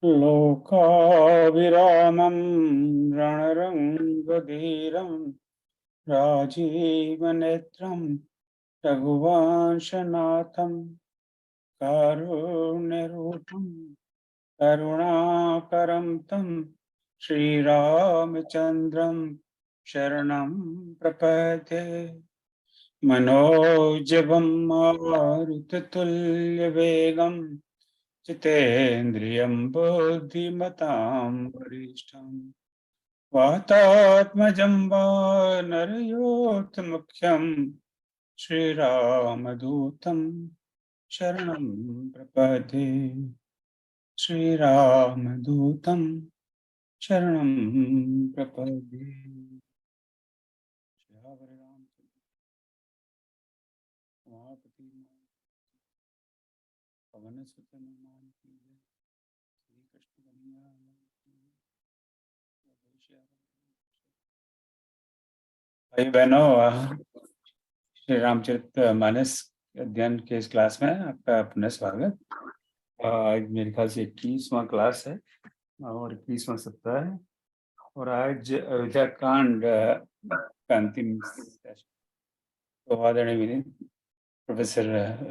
लोकाभिरामं रणरङ्गधीरं राजीवनेत्रं रघुवंशनाथं कारुण्यरूपं करुणाकरं तं श्रीरामचन्द्रं शरणं प्रपद्ये। मनोजवं मारुततुल्यवेगं जितेन्द्रियं बुद्धिमतां वरिष्ठं वातात्मजं वानरयोधमुख्यं श्रीरामदूतं शरणं प्रपद्ये। श्रीरामदूतं शरणं प्रपद्ये। श्यावर रामचंद्र उमापति पवन सुत हनुमान की जय। श्री कृष्ण कन्हैया लाल की जय। जय श्री राम। भाई बहनों, श्री रामचरित मानस अध्ययन के इस क्लास में आपका पुनः स्वागत। आज मेरे ख्याल से 21वां क्लास है और 21वां सप्ताह है और आज अयोध्या कांड का अंतिम सेशन। तो आदरणीय विनीत प्रोफेसर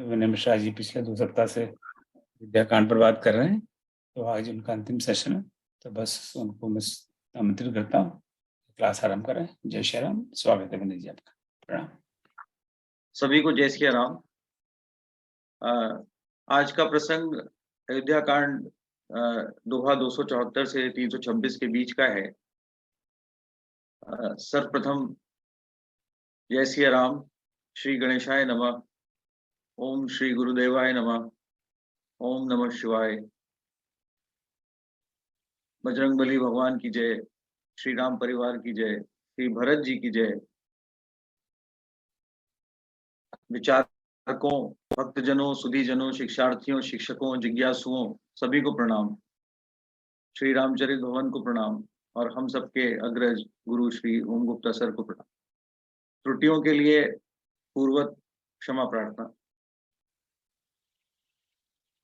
विनय मिश्रा जी पिछले 2 सप्ताह से अयोध्या कांड पर बात कर रहे हैं, तो आज उनका अंतिम सेशन है, तो बस उनको मैं आमंत्रित करता हूँ क्लास आरंभ करें। जय श्री राम। स्वागत है विनय जी आपका। प्रणाम। सभी को जय श्री राम। आज का प्रसंग अयोध्या कांड दोहा 274 से 326 के बीच का है। सर्वप्रथम जय श्री राम, श्री गणेशाय नमः, ओम श्री गुरुदेवाय नमः, ओम नमः शिवाय, बजरंगबली भगवान की जय, श्री राम परिवार की जय, श्री भरत जी की जय, विचारकों, भक्तजनों, सुधीजनों, शिक्षार्थियों, शिक्षकों, जिज्ञासुओं सभी को प्रणाम। श्री रामचरित भवन को प्रणाम और हम सबके अग्रज गुरु श्री ओम गुप्ता सर को प्रणाम। त्रुटियों के लिए पूर्वत क्षमा प्रार्थना।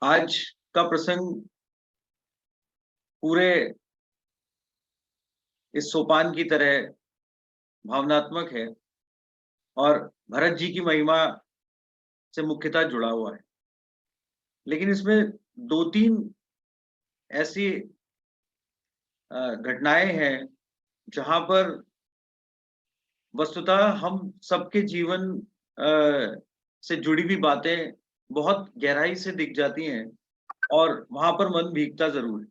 आज का प्रसंग पूरे इस सोपान की तरह भावनात्मक है और भरत जी की महिमा से मुख्यतः जुड़ा हुआ है, लेकिन इसमें 2-3 ऐसी घटनाएं हैं जहां पर वस्तुतः हम सबके जीवन से जुड़ी हुई बातें बहुत गहराई से दिख जाती हैं और वहां पर मन भीगता जरूर है।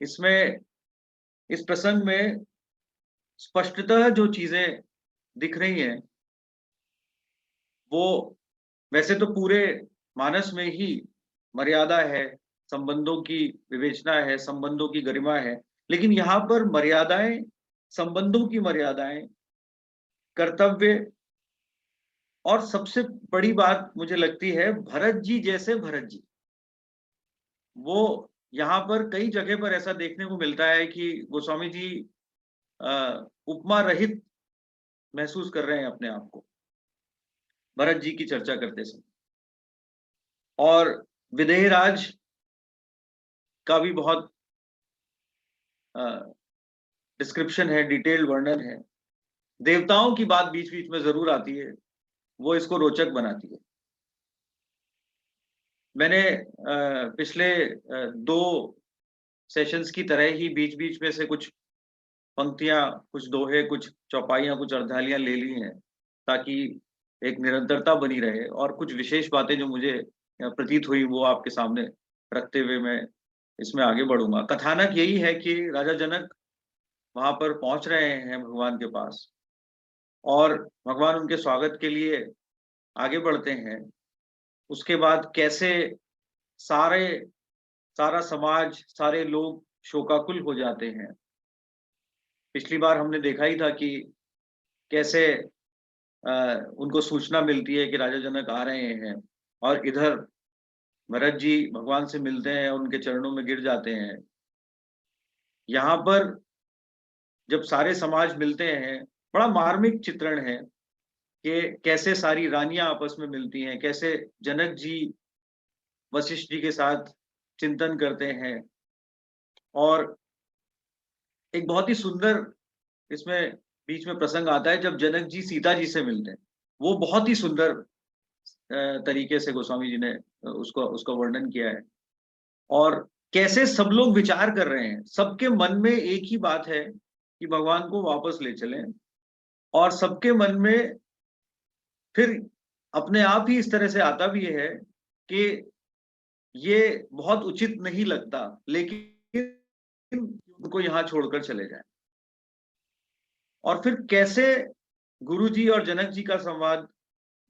इसमें इस प्रसंग में स्पष्टतः जो चीजें दिख रही हैं वो वैसे तो पूरे मानस में ही मर्यादा है, संबंधों की विवेचना है, संबंधों की गरिमा है, लेकिन यहाँ पर मर्यादाएं, संबंधों की मर्यादाएं, कर्तव्य और सबसे बड़ी बात मुझे लगती है भरत जी जैसे भरत जी, वो यहाँ पर कई जगह पर ऐसा देखने को मिलता है कि गोस्वामी जी उपमा रहित महसूस कर रहे हैं अपने आप को भरत जी की चर्चा करते समय। और विदेहराज का भी बहुत डिस्क्रिप्शन है, डिटेल्ड वर्णन है। देवताओं की बात बीच बीच में जरूर आती है, वो इसको रोचक बनाती है। मैंने पिछले 2 सेशंस की तरह ही बीच बीच में से कुछ पंक्तियां, कुछ दोहे, कुछ चौपाइयां, कुछ अर्धालियां ले ली हैं ताकि एक निरंतरता बनी रहे और कुछ विशेष बातें जो मुझे प्रतीत हुई वो आपके सामने रखते हुए मैं इसमें आगे बढ़ूंगा। कथानक यही है कि राजा जनक वहां पर पहुंच रहे हैं भगवान के पास और भगवान उनके स्वागत के लिए आगे बढ़ते हैं। उसके बाद कैसे सारा समाज, सारे लोग शोकाकुल हो जाते हैं। पिछली बार हमने देखा ही था कि कैसे उनको सूचना मिलती है कि राजा जनक आ रहे हैं और इधर भरत जी भगवान से मिलते हैं, उनके चरणों में गिर जाते हैं। यहाँ पर जब सारे समाज मिलते हैं, बड़ा मार्मिक चित्रण है कि कैसे सारी रानियां आपस में मिलती हैं, कैसे जनक जी वशिष्ठ जी के साथ चिंतन करते हैं। और एक बहुत ही सुंदर इसमें बीच में प्रसंग आता है जब जनक जी सीता जी से मिलते हैं। वो बहुत ही सुंदर तरीके से गोस्वामी जी ने उसको उसका वर्णन किया है। और कैसे सब लोग विचार कर रहे हैं, सबके मन में एक ही बात है कि भगवान को वापस ले चलें। और सबके मन में फिर अपने आप ही इस तरह से आता भी है कि ये बहुत उचित नहीं लगता, लेकिन उनको यहाँ छोड़कर चले जाए। और फिर कैसे गुरु जी और जनक जी का संवाद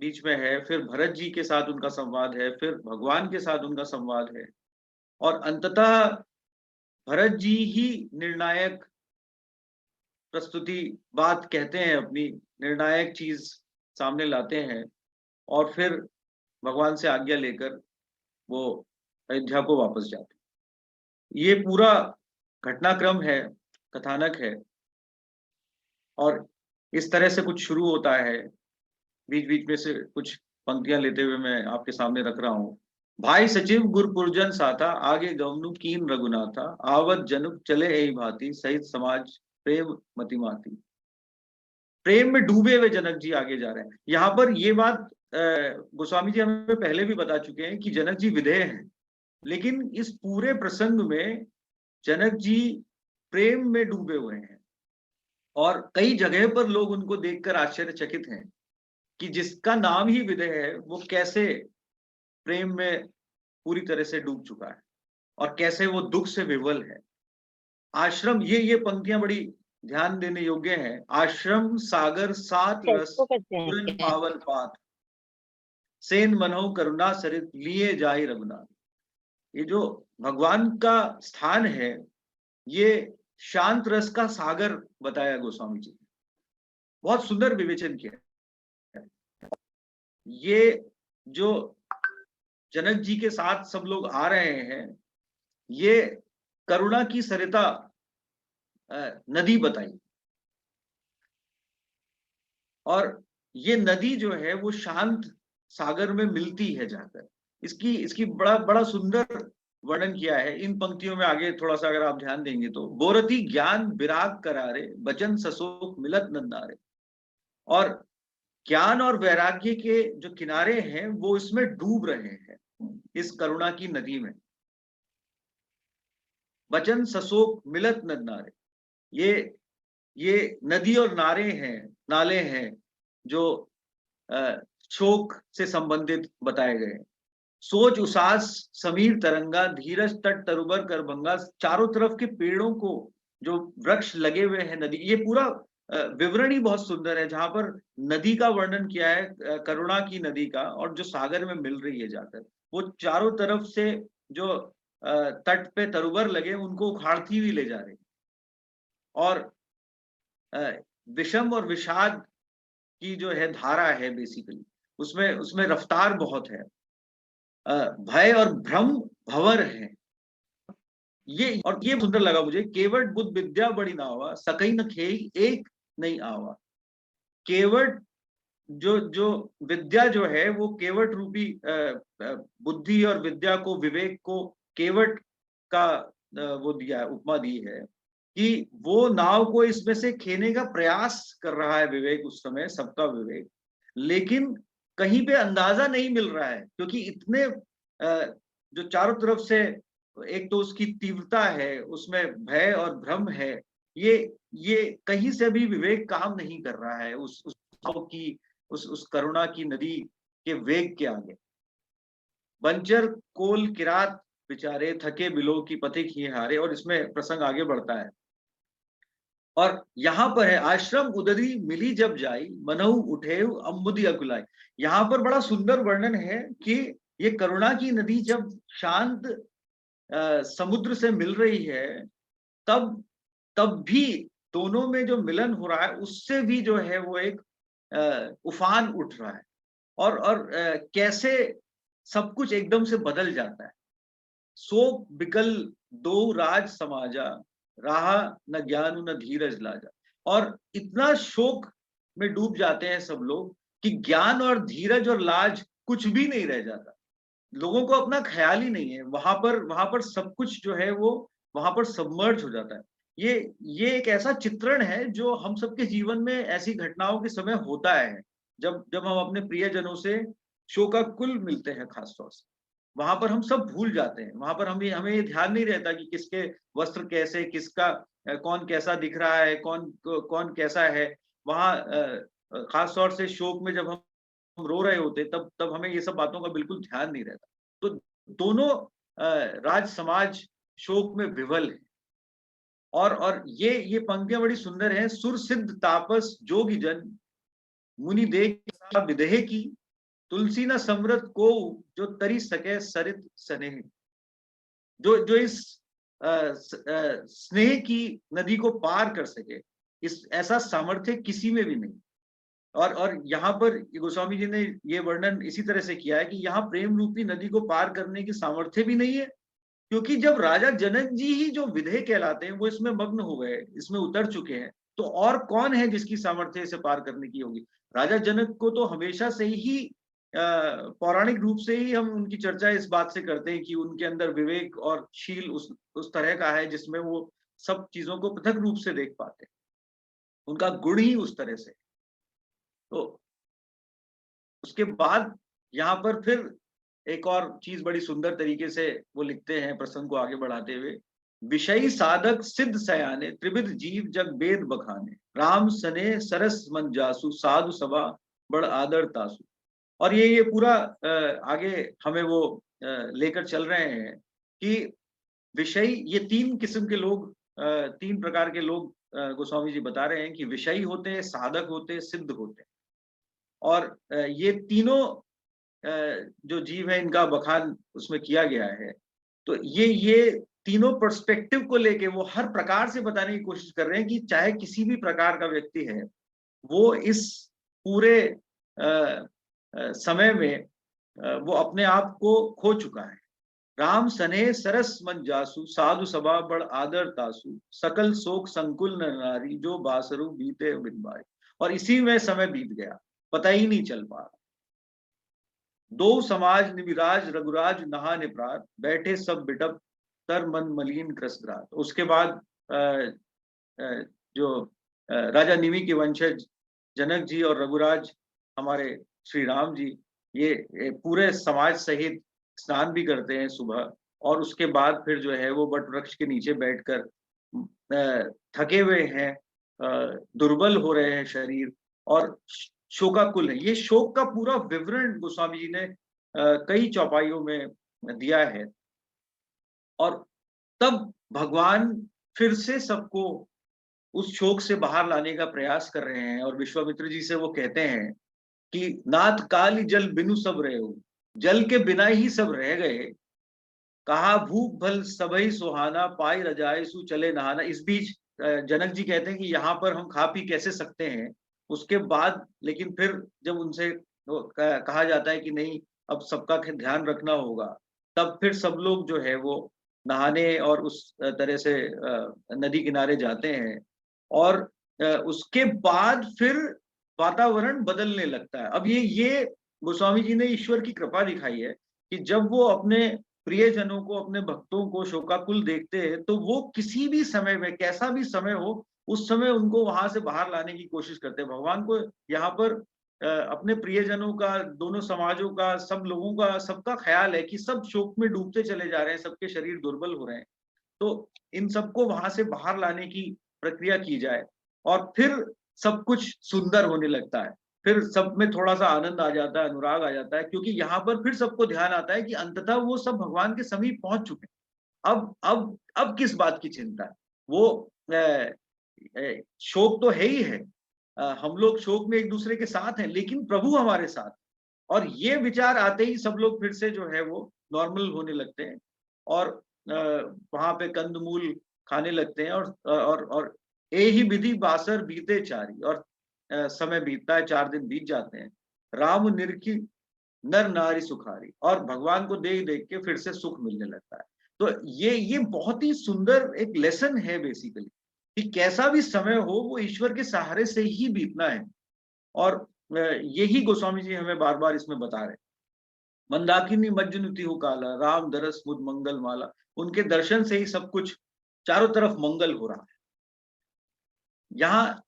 बीच में है, फिर भरत जी के साथ उनका संवाद है, फिर भगवान के साथ उनका संवाद है। और अंततः भरत जी ही निर्णायक प्रस्तुति बात कहते हैं, अपनी निर्णायक चीज सामने लाते हैं। और फिर भगवान से आज्ञा लेकर वो अयोध्या को वापस जाते हैं। ये पूरा घटनाक्रम है, कथानक है। और इस तरह से कुछ शुरू होता है। बीच बीच में से कुछ पंक्तियां लेते हुए मैं आपके सामने रख रहा हूँ। भाई सचिव गुरपुरजन साथा, आगे गवनु कीन रघुनाथा, आवत जनुक चले ही भांति, सहित समाज प्रेम मतिमाती। प्रेम में डूबे हुए जनक जी आगे जा रहे हैं। यहाँ पर ये बात गोस्वामी जी हमें पहले भी बता चुके हैं कि जनक जी विधेय हैं, लेकिन इस पूरे प्रसंग में जनक जी प्रेम में डूबे हुए हैं। और कई जगह पर लोग उनको देखकर आश्चर्यचकित हैं कि जिसका नाम ही विधेय है वो कैसे प्रेम में पूरी तरह से डूब चुका है और कैसे वो दुख से विवल है। आश्रम, ये पंक्तियां बड़ी ध्यान देने योग्य हैं। आश्रम सागर सात रस पूरन पावन पात, सेन मनोह करुणा सरित लिए जाहि रघुनाथ। ये जो भगवान का स्थान है, ये शांत रस का सागर बताया गोस्वामी जी। बहुत सुंदर विवेचन किया। ये जो जनक जी के साथ सब लोग आ रहे हैं, ये करुणा की सरिता नदी बताई। और ये नदी जो है वो शांत सागर में मिलती है जाकर। इसकी इसकी बड़ा बड़ा सुंदर वर्णन किया है इन पंक्तियों में। आगे थोड़ा सा अगर आप ध्यान देंगे तो, बोरती ज्ञान विराग करारे, बचन ससोक मिलत नंदारे। और ज्ञान और वैराग्य के जो किनारे हैं वो इसमें डूब रहे हैं, इस करुणा की नदी में। बचन ससोक मिलत नंदारे, ये नदी और नाले हैं जो शोक से संबंधित बताए गए। सोच उसास समीर तरंगा, धीरज तट तरुबर करभंगा। चारों तरफ के पेड़ों को जो वृक्ष लगे हुए हैं, नदी, ये पूरा विवरण ही बहुत सुंदर है जहां पर नदी का वर्णन किया है, करुणा की नदी का, और जो सागर में मिल रही है जाकर। वो चारों तरफ से जो तट पे तरुबर लगे उनको उखाड़ती हुई ले जा रही। और विषम और विषाद की जो है धारा है बेसिकली, उसमें उसमें रफ्तार बहुत है। भय और भ्रम भंवर है। ये सुंदर लगा मुझे। केवट बुद्ध विद्या बड़ी नावा, सकई न खेई एक नहीं आवा। केवट जो जो विद्या जो है वो केवट रूपी बुद्धि और विद्या को, विवेक को केवट का वो दिया है, उपमा दी है कि वो नाव को इसमें से खेने का प्रयास कर रहा है विवेक, उस समय सबका विवेक, लेकिन कहीं पे अंदाजा नहीं मिल रहा है क्योंकि इतने जो चारों तरफ से, एक तो उसकी तीव्रता है, उसमें भय और भ्रम है। ये कहीं से भी विवेक काम नहीं कर रहा है उस करुणा की नदी के वेग के आगे। बंचर कोल किरात बेचारे, थके बिलो की पथिक ही हारे। और इसमें प्रसंग आगे बढ़ता है। और यहाँ पर है, आश्रम उदरी मिली जब जाई, मनहु उठे अम्बुदी अकुलाई। यहाँ पर बड़ा सुंदर वर्णन है कि ये करुणा की नदी जब शांत समुद्र से मिल रही है, तब भी दोनों में जो मिलन हो रहा है उससे भी जो है वो एक उफान उठ रहा है। और कैसे सब कुछ एकदम से बदल जाता है। शोक बिकल दो राज समाजा, राहा न ज्ञान न धीरज लाजा। और इतना शोक में डूब जाते हैं सब लोग कि ज्ञान और धीरज और लाज कुछ भी नहीं रह जाता। लोगों को अपना ख्याल ही नहीं है, वहां पर सब कुछ जो है वो वहां पर सबमर्ज हो जाता है। ये एक ऐसा चित्रण है जो हम सबके जीवन में ऐसी घटनाओं के समय होता है, जब जब हम अपने प्रियजनों से शोकाकुल मिलते हैं खास तौर से। वहां पर हम सब भूल जाते हैं, वहां पर हमें हमें ये ध्यान नहीं रहता कि किसके वस्त्र कैसे, किसका कौन कैसा दिख रहा है, कौन कैसा है। वहां खास तौर से शोक में जब हम रो रहे होते, तब तब हमें ये सब बातों का बिल्कुल ध्यान नहीं रहता। तो दोनों राज समाज शोक में विवल है। और ये पंक्तियां बड़ी सुंदर हैं। सुर सिद्ध तापस जोगी जन, मुनि देख विदेह की, तुलसी न समृत को, जो तरी सके सरित स्नेह। जो इस स्नेह की नदी को पार कर सके, इस ऐसा सामर्थ्य किसी में भी नहीं। और यहाँ पर गोस्वामी जी ने ये वर्णन इसी तरह से किया है कि यहाँ प्रेम रूपी नदी को पार करने की सामर्थ्य भी नहीं है, क्योंकि जब राजा जनक जी ही जो विधेय कहलाते हैं वो इसमें मग्न हो गए, इसमें उतर चुके हैं, तो और कौन है जिसकी सामर्थ्य इसे पार करने की होगी। राजा जनक को तो हमेशा से ही पौराणिक रूप से ही हम उनकी चर्चा इस बात से करते हैं कि उनके अंदर विवेक और शील उस तरह का है जिसमें वो सब चीजों को पृथक रूप से देख पाते हैं। उनका गुण ही उस तरह से। तो उसके बाद यहाँ पर फिर एक और चीज बड़ी सुंदर तरीके से वो लिखते हैं प्रसंग को आगे बढ़ाते हुए। विषयी साधक सिद्ध सयाने, त्रिविध जीव जग वेद बखाने, राम सने सरस मन जासु, साधु सभा बड़ आदर तासु। और ये पूरा आगे हमें वो लेकर चल रहे हैं कि विषयी, ये तीन किस्म के लोग, तीन प्रकार के लोग गोस्वामी जी बता रहे हैं कि विषयी होते हैं, साधक होते हैं, सिद्ध होते हैं। और ये तीनों जो जीव है इनका बखान उसमें किया गया है। तो ये तीनों पर्सपेक्टिव को लेके वो हर प्रकार से बताने की कोशिश कर रहे हैं कि चाहे किसी भी प्रकार का व्यक्ति है, वो इस पूरे समय में वो अपने आप को खो चुका है। राम सने सरस मन जासु, साधु सभा बड़ आदर तासु, सकल शोक संकुल नर नारी, जो बासरु बीते बिनबाई। और इसी में समय बीत गया, पता ही नहीं चल पा रहा। दो समाज निविराज, रघुराज नहा निप्रात, बैठे सब बिटप तर मन मलिन क्रसग्रात। उसके बाद जो राजा निमि के वंशज जनक जी और रघुराज हमारे श्री राम जी, ये पूरे समाज सहित स्नान भी करते हैं सुबह। और उसके बाद फिर जो है वो वट वृक्ष के नीचे बैठकर थके हुए हैं, दुर्बल हो रहे हैं शरीर और शोकाकुल है। ये शोक का पूरा विवरण गोस्वामी जी ने कई चौपाइयों में दिया है। और तब भगवान फिर से सबको उस शोक से बाहर लाने का प्रयास कर रहे हैं और विश्वामित्र जी से वो कहते हैं कि नाथ काल जल बिनु सब रहे हो, जल के बिना ही सब रह गए, कहा भूख भल सबई सुहाना, पाई रजाए सु चले नहाना। इस बीच जनक जी कहते हैं कि यहाँ पर हम खा पी कैसे सकते हैं। उसके बाद लेकिन फिर जब उनसे कहा जाता है कि नहीं, अब सबका ध्यान रखना होगा, तब फिर सब लोग जो है वो नहाने और उस तरह से नदी किनारे जाते हैं। और उसके बाद फिर वातावरण बदलने लगता है। अब ये गोस्वामी जी ने ईश्वर की कृपा दिखाई है कि जब वो अपने प्रियजनों को, अपने भक्तों को शोकाकुल देखते हैं, तो वो किसी भी समय में, कैसा भी समय हो, उस समय उनको वहां से बाहर लाने की कोशिश करते हैं। भगवान को यहाँ पर अपने प्रियजनों का, दोनों समाजों का, सब लोगों का, सबका ख्याल है कि सब शोक में डूबते चले जा रहे हैं, सबके शरीर दुर्बल हो रहे हैं। तो इन सबको वहां से बाहर लाने की प्रक्रिया की जाए और फिर सब कुछ सुंदर होने लगता है। फिर सब में थोड़ा सा आनंद आ जाता है, अनुराग आ जाता है, क्योंकि यहाँ पर फिर सबको ध्यान आता है कि अंततः वो सब भगवान के समीप पहुंच चुके हैं। अब किस बात की चिंता है। वो शोक तो है ही है, हम लोग शोक में एक दूसरे के साथ हैं, लेकिन प्रभु हमारे साथ। और ये विचार आते ही सब लोग फिर से जो है वो नॉर्मल होने लगते हैं और वहां पे कंदमूल खाने लगते हैं। और ए ही विधि बासर बीते चारी। और समय बीतता है, 4 दिन बीत जाते हैं। राम निरखी नर नारी सुखारी, और भगवान को देख देख के फिर से सुख मिलने लगता है। तो ये बहुत ही सुंदर एक लेसन है बेसिकली, कि कैसा भी समय हो वो ईश्वर के सहारे से ही बीतना है। और यही गोस्वामी जी हमें बार बार इसमें बता रहे हैं। मंदाकिनी मज्जनुति हो काला, राम दरस मुद मंगल माला। उनके दर्शन से ही सब कुछ चारों तरफ मंगल हो रहा है। यहाँ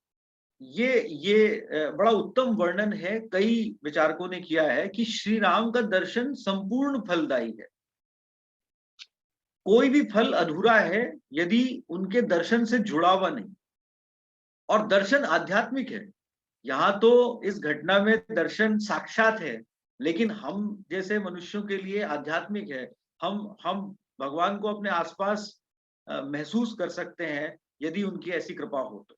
ये बड़ा उत्तम वर्णन है, कई विचारकों ने किया है कि श्री राम का दर्शन संपूर्ण फलदायी है। कोई भी फल अधूरा है यदि उनके दर्शन से जुड़ा हुआ नहीं, और दर्शन आध्यात्मिक है। यहाँ तो इस घटना में दर्शन साक्षात है, लेकिन हम जैसे मनुष्यों के लिए आध्यात्मिक है। हम भगवान को अपने आसपास महसूस कर सकते हैं यदि उनकी ऐसी कृपा हो तो।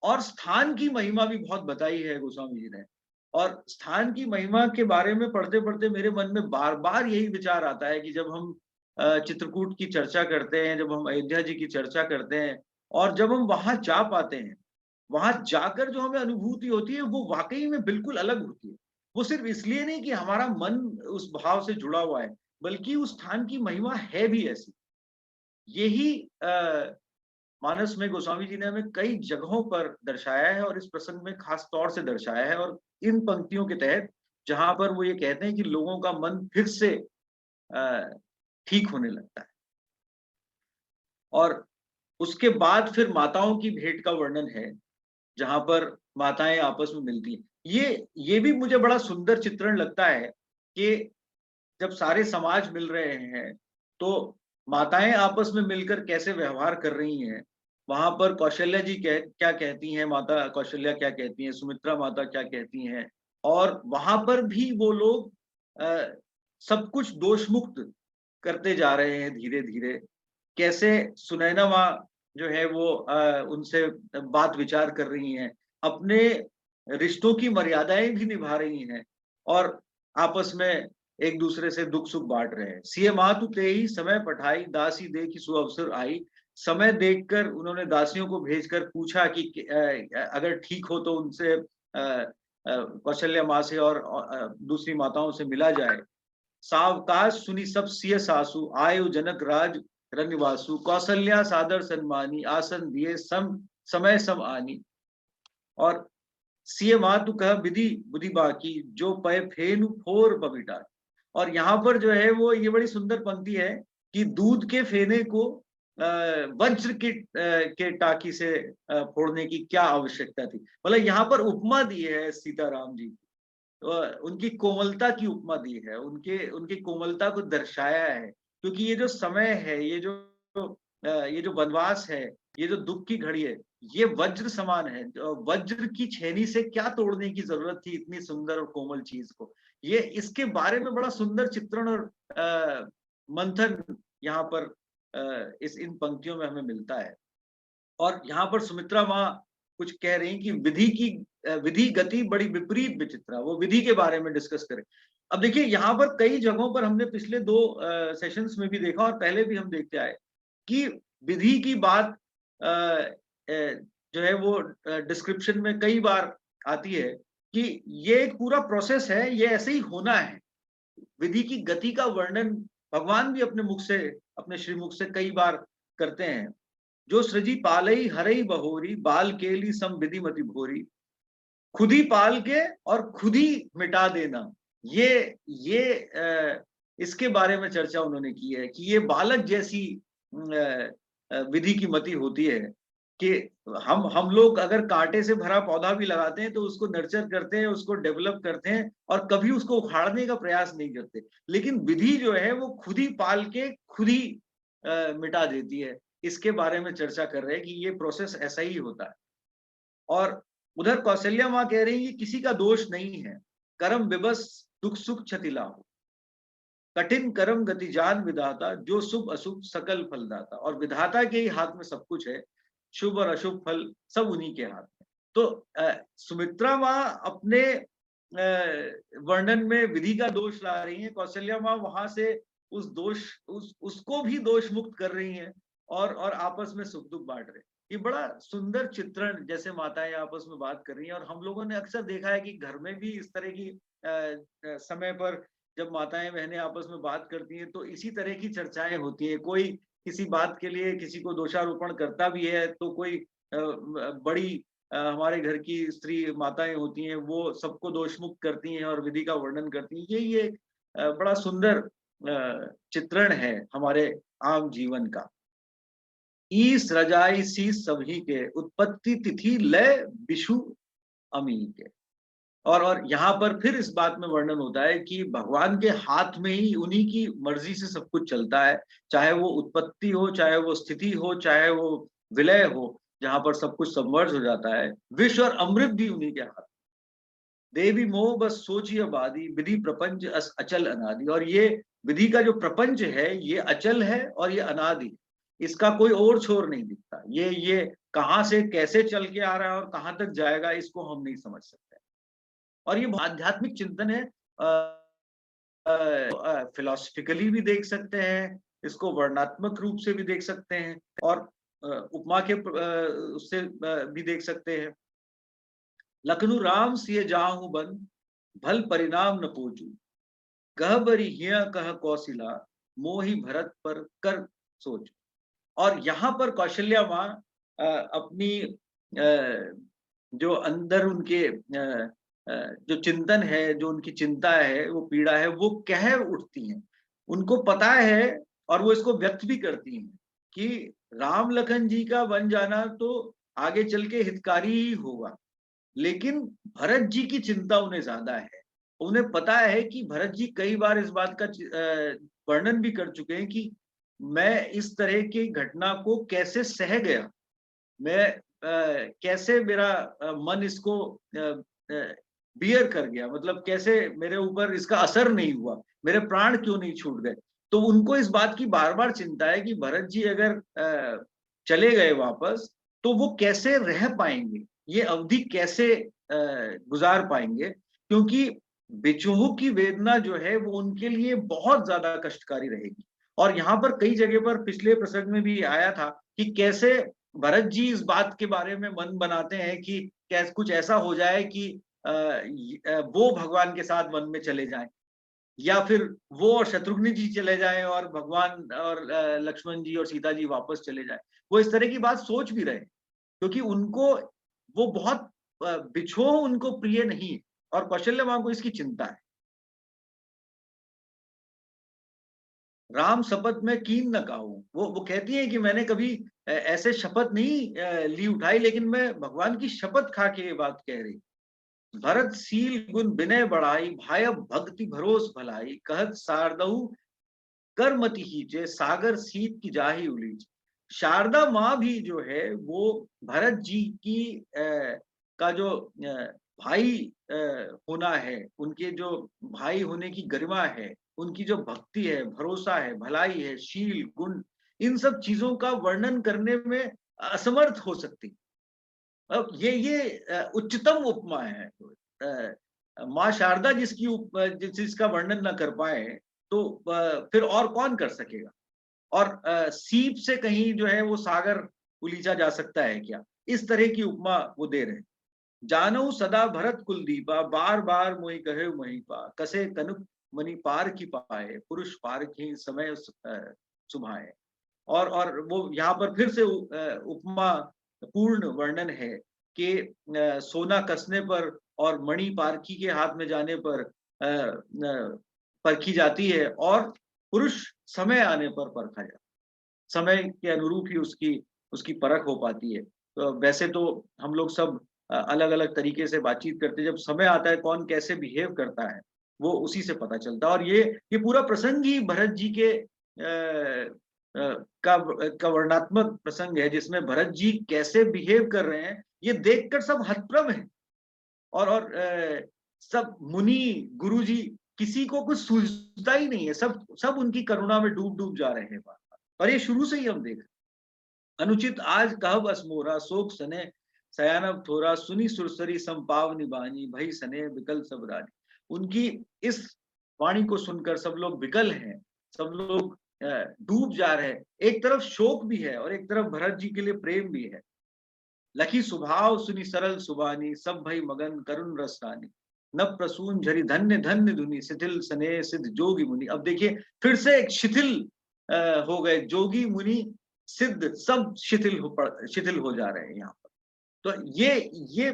और स्थान की महिमा भी बहुत बताई है गोस्वामी जी ने, और स्थान की महिमा के बारे में पढ़ते पढ़ते मेरे मन में बार बार यही विचार आता है कि जब हम चित्रकूट की चर्चा करते हैं, जब हम अयोध्या जी की चर्चा करते हैं, और जब हम वहां जा पाते हैं, वहां जाकर जो हमें अनुभूति होती है वो वाकई में बिल्कुल अलग होती है। वो सिर्फ इसलिए नहीं कि हमारा मन उस भाव से जुड़ा हुआ है, बल्कि उस स्थान की महिमा है भी ऐसी। यही मानस में गोस्वामी जी ने हमें कई जगहों पर दर्शाया है, और इस प्रसंग में खास तौर से दर्शाया है। और इन पंक्तियों के तहत जहां पर वो ये कहते हैं कि लोगों का मन फिर से ठीक होने लगता है, और उसके बाद फिर माताओं की भेंट का वर्णन है, जहां पर माताएं आपस में मिलती हैं। ये भी मुझे बड़ा सुंदर चित्रण लगता है कि जब सारे समाज मिल रहे हैं तो माताएं आपस में मिलकर कैसे व्यवहार कर रही हैं। वहां पर कौशल्या जी क्या कहती हैं, माता कौशल्या क्या कहती हैं, सुमित्रा माता क्या कहती हैं, और वहां पर भी वो लोग सब कुछ दोष मुक्त करते जा रहे हैं धीरे धीरे। कैसे सुनैना माँ जो है वो उनसे बात विचार कर रही हैं, अपने रिश्तों की मर्यादाएं भी निभा रही हैं, और आपस में एक दूसरे से दुख सुख बांट रहे हैं। सिय मातु तेहि समय पठाई, दासी देखी सुअवसर आई। समय देखकर उन्होंने दासियों को भेजकर पूछा कि अगर ठीक हो तो उनसे कौशल्या माँ से और दूसरी माताओं से मिला जाए। सावकाश सुनी सब सिय सासु, आयु जनक राज रनिवासु। कौशल्या सादर सन्मानी, आसन दिए समय सम आनी। और सिय मातु कह विधि बुद्धि बाकी, जो पय फेनु फोर बबिटा। और यहाँ पर जो है वो ये बड़ी सुंदर पंक्ति है कि दूध के फेने को वज्र के टाकी से फोड़ने की क्या आवश्यकता थी। मतलब यहाँ पर उपमा दी है सीताराम जी, उनकी कोमलता की उपमा दी है, उनकी कोमलता को दर्शाया है। क्योंकि ये जो समय है, ये जो वनवास है, ये जो दुख की घड़ी है, ये वज्र समान है। वज्र की छेनी से क्या तोड़ने की जरूरत थी इतनी सुंदर और कोमल चीज को। ये इसके बारे में बड़ा सुंदर चित्रण और मंथन यहाँ पर इन पंक्तियों में हमें मिलता है। और यहाँ पर सुमित्रा माँ कुछ कह रही कि विधि गति बड़ी विपरीत विचित्रा, वो विधि के बारे में डिस्कस करें। अब देखिए यहाँ पर कई जगहों पर हमने पिछले 2 सेशंस में भी देखा, और पहले भी हम देखते आए कि विधि की बात जो है वो डिस्क्रिप्शन में कई बार आती है कि ये एक पूरा प्रोसेस है, ये ऐसे ही होना है। विधि की गति का वर्णन भगवान भी अपने मुख से, अपने श्रीमुख से कई बार करते हैं। जो सृजी पालई हरई बहोरी, बाल केली सम विधि मति भोरी। खुद ही पाल के और खुद ही मिटा देना, ये इसके बारे में चर्चा उन्होंने की है कि ये बालक जैसी विधि की मति होती है कि हम लोग अगर कांटे से भरा पौधा भी लगाते हैं तो उसको नर्चर करते हैं, उसको डेवलप करते हैं, और कभी उसको उखाड़ने का प्रयास नहीं करते। लेकिन विधि जो है वो खुद ही पाल के खुद ही मिटा देती है। इसके बारे में चर्चा कर रहे हैं कि ये प्रोसेस ऐसा ही होता है। और उधर कौशल्या माँ कह रही है कि किसी का दोष नहीं है, कर्म विबस दुख सुख क्षति लाभ, कठिन कर्म गति जान विधाता, जो शुभ अशुभ सकल फलदाता। और विधाता के ही हाथ में सब कुछ है, शुभ और अशुभ फल सब उन्हीं के हाथ में। तो सुमित्रा माँ अपने वर्णन में विधि का दोष ला रही है, कौशल्या माँ वहां से उसको भी दोष मुक्त कर रही हैं, और आपस में सुख दुख बांट रहे हैं। ये बड़ा सुंदर चित्रण, जैसे माताएं आपस में बात कर रही हैं। और हम लोगों ने अक्सर देखा है कि घर में भी इस तरह की समय पर जब माताएं बहनें आपस में बात करती हैं तो इसी तरह की चर्चाएं होती है। कोई किसी बात के लिए किसी को दोषारोपण करता भी है तो कोई बड़ी हमारे घर की स्त्री माताएं होती हैं, वो सबको दोष मुक्त करती हैं और विधि का वर्णन करती हैं। यही एक बड़ा सुंदर चित्रण है हमारे आम जीवन का। ईस रजाई शीस सभी के, उत्पत्ति तिथि लय विषु अमी के। और यहाँ पर फिर इस बात में वर्णन होता है कि भगवान के हाथ में ही, उन्हीं की मर्जी से सब कुछ चलता है, चाहे वो उत्पत्ति हो, चाहे वो स्थिति हो, चाहे वो विलय हो, जहां पर सब कुछ सबमर्ज हो जाता है। विश्व और अमृत भी उन्हीं के हाथ। देवी मोह बस सोचिए आबादी, विधि प्रपंच अचल अनादि। और ये विधि का जो प्रपंच है ये अचल है और ये अनादि, इसका कोई और छोर नहीं दिखता। ये कहाँ से कैसे चल के आ रहा है और कहाँ तक जाएगा, इसको हम नहीं समझ सकते। और ये आध्यात्मिक चिंतन है, फिलोसफिकली भी देख सकते हैं, इसको वर्णात्मक रूप से भी देख सकते हैं, और उपमा के उससे भी देख सकते हैं। लखनऊ राम सिय जाहु बन, भल परिणाम न पोजू। कह बरी हिय कह कौशिला, मोहि भरत पर कर सोच। और यहाँ पर कौशल्या माँ अपनी जो अंदर उनके जो चिंतन है, जो उनकी चिंता है, वो पीड़ा है, वो कह उठती हैं। उनको पता है और वो इसको व्यक्त भी करती हैं कि राम लखन जी का बन जाना तो आगे चल के हितकारी ही होगा, लेकिन भरत जी की चिंता उन्हें ज्यादा है। उन्हें पता है कि भरत जी कई बार इस बात का वर्णन भी कर चुके हैं कि मैं इस तरह की घटना को कैसे सह गया, मैं कैसे मेरा मन इसको बियर कर गया, मतलब कैसे मेरे ऊपर इसका असर नहीं हुआ, मेरे प्राण क्यों नहीं छूट गए। तो उनको इस बात की बार बार चिंता है कि भरत जी अगर चले गए वापस तो वो कैसे रह पाएंगे, ये अवधि कैसे गुजार पाएंगे, क्योंकि बिछोह की वेदना जो है वो उनके लिए बहुत ज्यादा कष्टकारी रहेगी। और यहाँ पर कई जगह पर पिछले प्रसंग में भी आया था कि कैसे भरत जी इस बात के बारे में मन बनाते हैं कि कैसे कुछ ऐसा हो जाए कि वो भगवान के साथ वन में चले जाएं, या फिर वो और शत्रुघ्न जी चले जाएं और भगवान और लक्ष्मण जी और सीता जी वापस चले जाएं। वो इस तरह की बात सोच भी रहे, क्योंकि उनको वो बहुत बिछोह उनको प्रिय नहीं है, और कौशल्य मां को इसकी चिंता है। राम शपथ में कीन न काहू, वो कहती है कि मैंने कभी ऐसे शपथ नहीं ली उठाई, लेकिन मैं भगवान की शपथ खा के ये बात कह रही। भरत सील गुण विनय बढ़ाई, भाय भक्ति भरोस भलाई। कहत शारदहु कर्मति हीचे, सागर सीत की जाही उलीच। शारदा माँ भी जो है वो भरत जी की का जो भाई होना है, उनके जो भाई होने की गरिमा है, उनकी जो भक्ति है, भरोसा है, भलाई है, शील गुण, इन सब चीजों का वर्णन करने में असमर्थ हो सकती। अब ये उच्चतम उपमा है। माँ शारदा जिसका वर्णन न कर पाए तो फिर और कौन कर सकेगा। और सीप से कहीं जो है वो सागर उलीचा जा सकता है क्या, इस तरह की उपमा वो दे रहे हैं। जानऊ सदा भरत कुलदीपा, बार बार मोहि कहे महीपा। कसे कनुक मणि पार की पाए, पुरुष पार की समय सुभाए। और वो यहाँ पर फिर से उपमा पूर्ण वर्णन है कि सोना कसने पर और मणि पारखी के हाथ में जाने पर परखी जाती है, और पुरुष समय आने पर परखा जाता है। समय के अनुरूप ही उसकी उसकी परख हो पाती है। तो वैसे तो हम लोग सब अलग अलग तरीके से बातचीत करते हैं, जब समय आता है कौन कैसे बिहेव करता है वो उसी से पता चलता है। और ये पूरा प्रसंग ही भरत जी के का वर्णात्मक प्रसंग है, जिसमें भरत जी कैसे बिहेव कर रहे हैं ये देखकर सब हतप्रभ है। और सब मुनि गुरु जी किसी को कुछ सूझता ही नहीं है, सब सब उनकी करुणा में डूब डूब जा रहे हैं बार बार। और ये शुरू से ही हम देख रहे हैं। अनुचित आज कहब असमोरा, शोक सने सयानब थोरा। सुनी सुरसरी संपावनी बानी, भई सने विकल सब रानी। उनकी इस वाणी को सुनकर सब लोग विकल हैं, सब लोग डूब जा रहे हैं। एक तरफ शोक भी है और एक तरफ भरत जी के लिए प्रेम भी है। लखी स्वभाव सुनी सरल सुबानी, सब भई मगन करुण रसरानी। न प्रसून झरी धन्य धन्य धुनी, शिथिल सने सिद्ध जोगी मुनि। अब देखिए फिर से एक शिथिल हो गए, जोगी मुनि सिद्ध सब शिथिल हो जा रहे हैं यहाँ पर। तो ये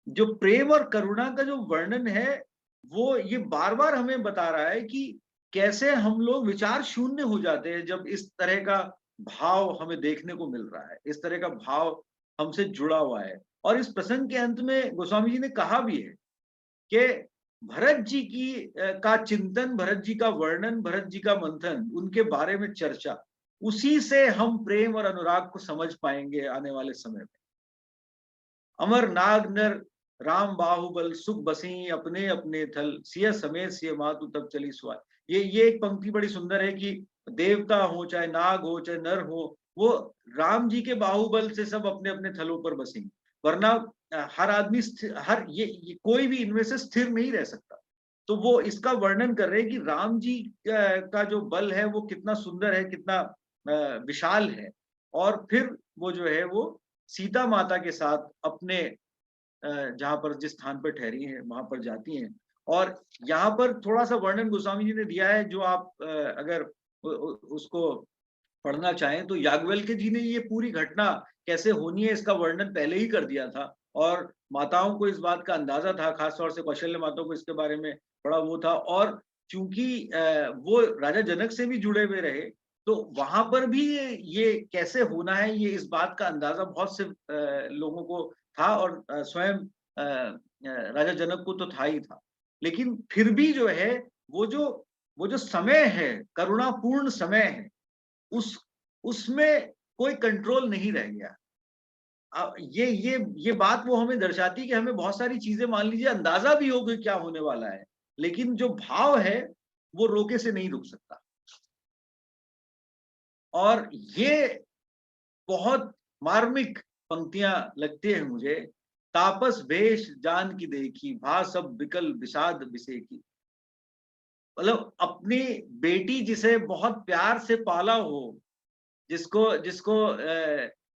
जो प्रेम और करुणा का जो वर्णन है वो ये बार बार हमें बता रहा है कि कैसे हम लोग विचार शून्य हो जाते हैं जब इस तरह का भाव हमें देखने को मिल रहा है, इस तरह का भाव हमसे जुड़ा हुआ है। और इस प्रसंग के अंत में गोस्वामी जी ने कहा भी है कि भरत जी की का चिंतन, भरत जी का वर्णन, भरत जी का मंथन, उनके बारे में चर्चा, उसी से हम प्रेम और अनुराग को समझ पाएंगे आने वाले समय में। अमर नाग नर राम बाहुबल सुख बसी अपने अपने थल, सिय समेत सिय मातु तब चली सुहाय। ये एक पंक्ति बड़ी सुंदर है कि देवता हो चाहे नाग हो चाहे नर हो, वो राम जी के बाहुबल से सब अपने अपने थलों पर बसेंगे। वरना हर आदमी हर ये कोई भी इनमें से स्थिर नहीं रह सकता। तो वो इसका वर्णन कर रहे हैं कि राम जी का जो बल है वो कितना सुंदर है, कितना विशाल है। और फिर वो जो है वो सीता माता के साथ अपने जहाँ पर जिस स्थान पर ठहरी हैं वहां पर जाती हैं। और यहाँ पर थोड़ा सा वर्णन गोस्वामी जी ने दिया है, जो आप अगर उसको पढ़ना चाहें तो याज्ञवल्क्य जी ने ये पूरी घटना कैसे होनी है इसका वर्णन पहले ही कर दिया था। और माताओं को इस बात का अंदाजा था, खासतौर से कौशल्य माताओं को इसके बारे में बड़ा वो था। और चूंकि वो राजा जनक से भी जुड़े हुए रहे, तो वहां पर भी ये कैसे होना है, ये इस बात का अंदाजा बहुत से लोगों को था। और स्वयं राजा जनक को तो था ही था। लेकिन फिर भी जो है वो जो वो जो समय है, करुणापूर्ण समय है, उस उसमें कोई कंट्रोल नहीं रह गया। ये बात वो हमें दर्शाती है कि हमें बहुत सारी चीजें मान लीजिए अंदाजा भी हो कि क्या होने वाला है, लेकिन जो भाव है वो रोके से नहीं रुक सकता। और ये बहुत मार्मिक पंक्तियां लगती है मुझे। तापस वेश जान की देखी, भा सब विकल विषाद विषे की। मतलब अपनी बेटी जिसे बहुत प्यार से पाला हो, जिसको जिसको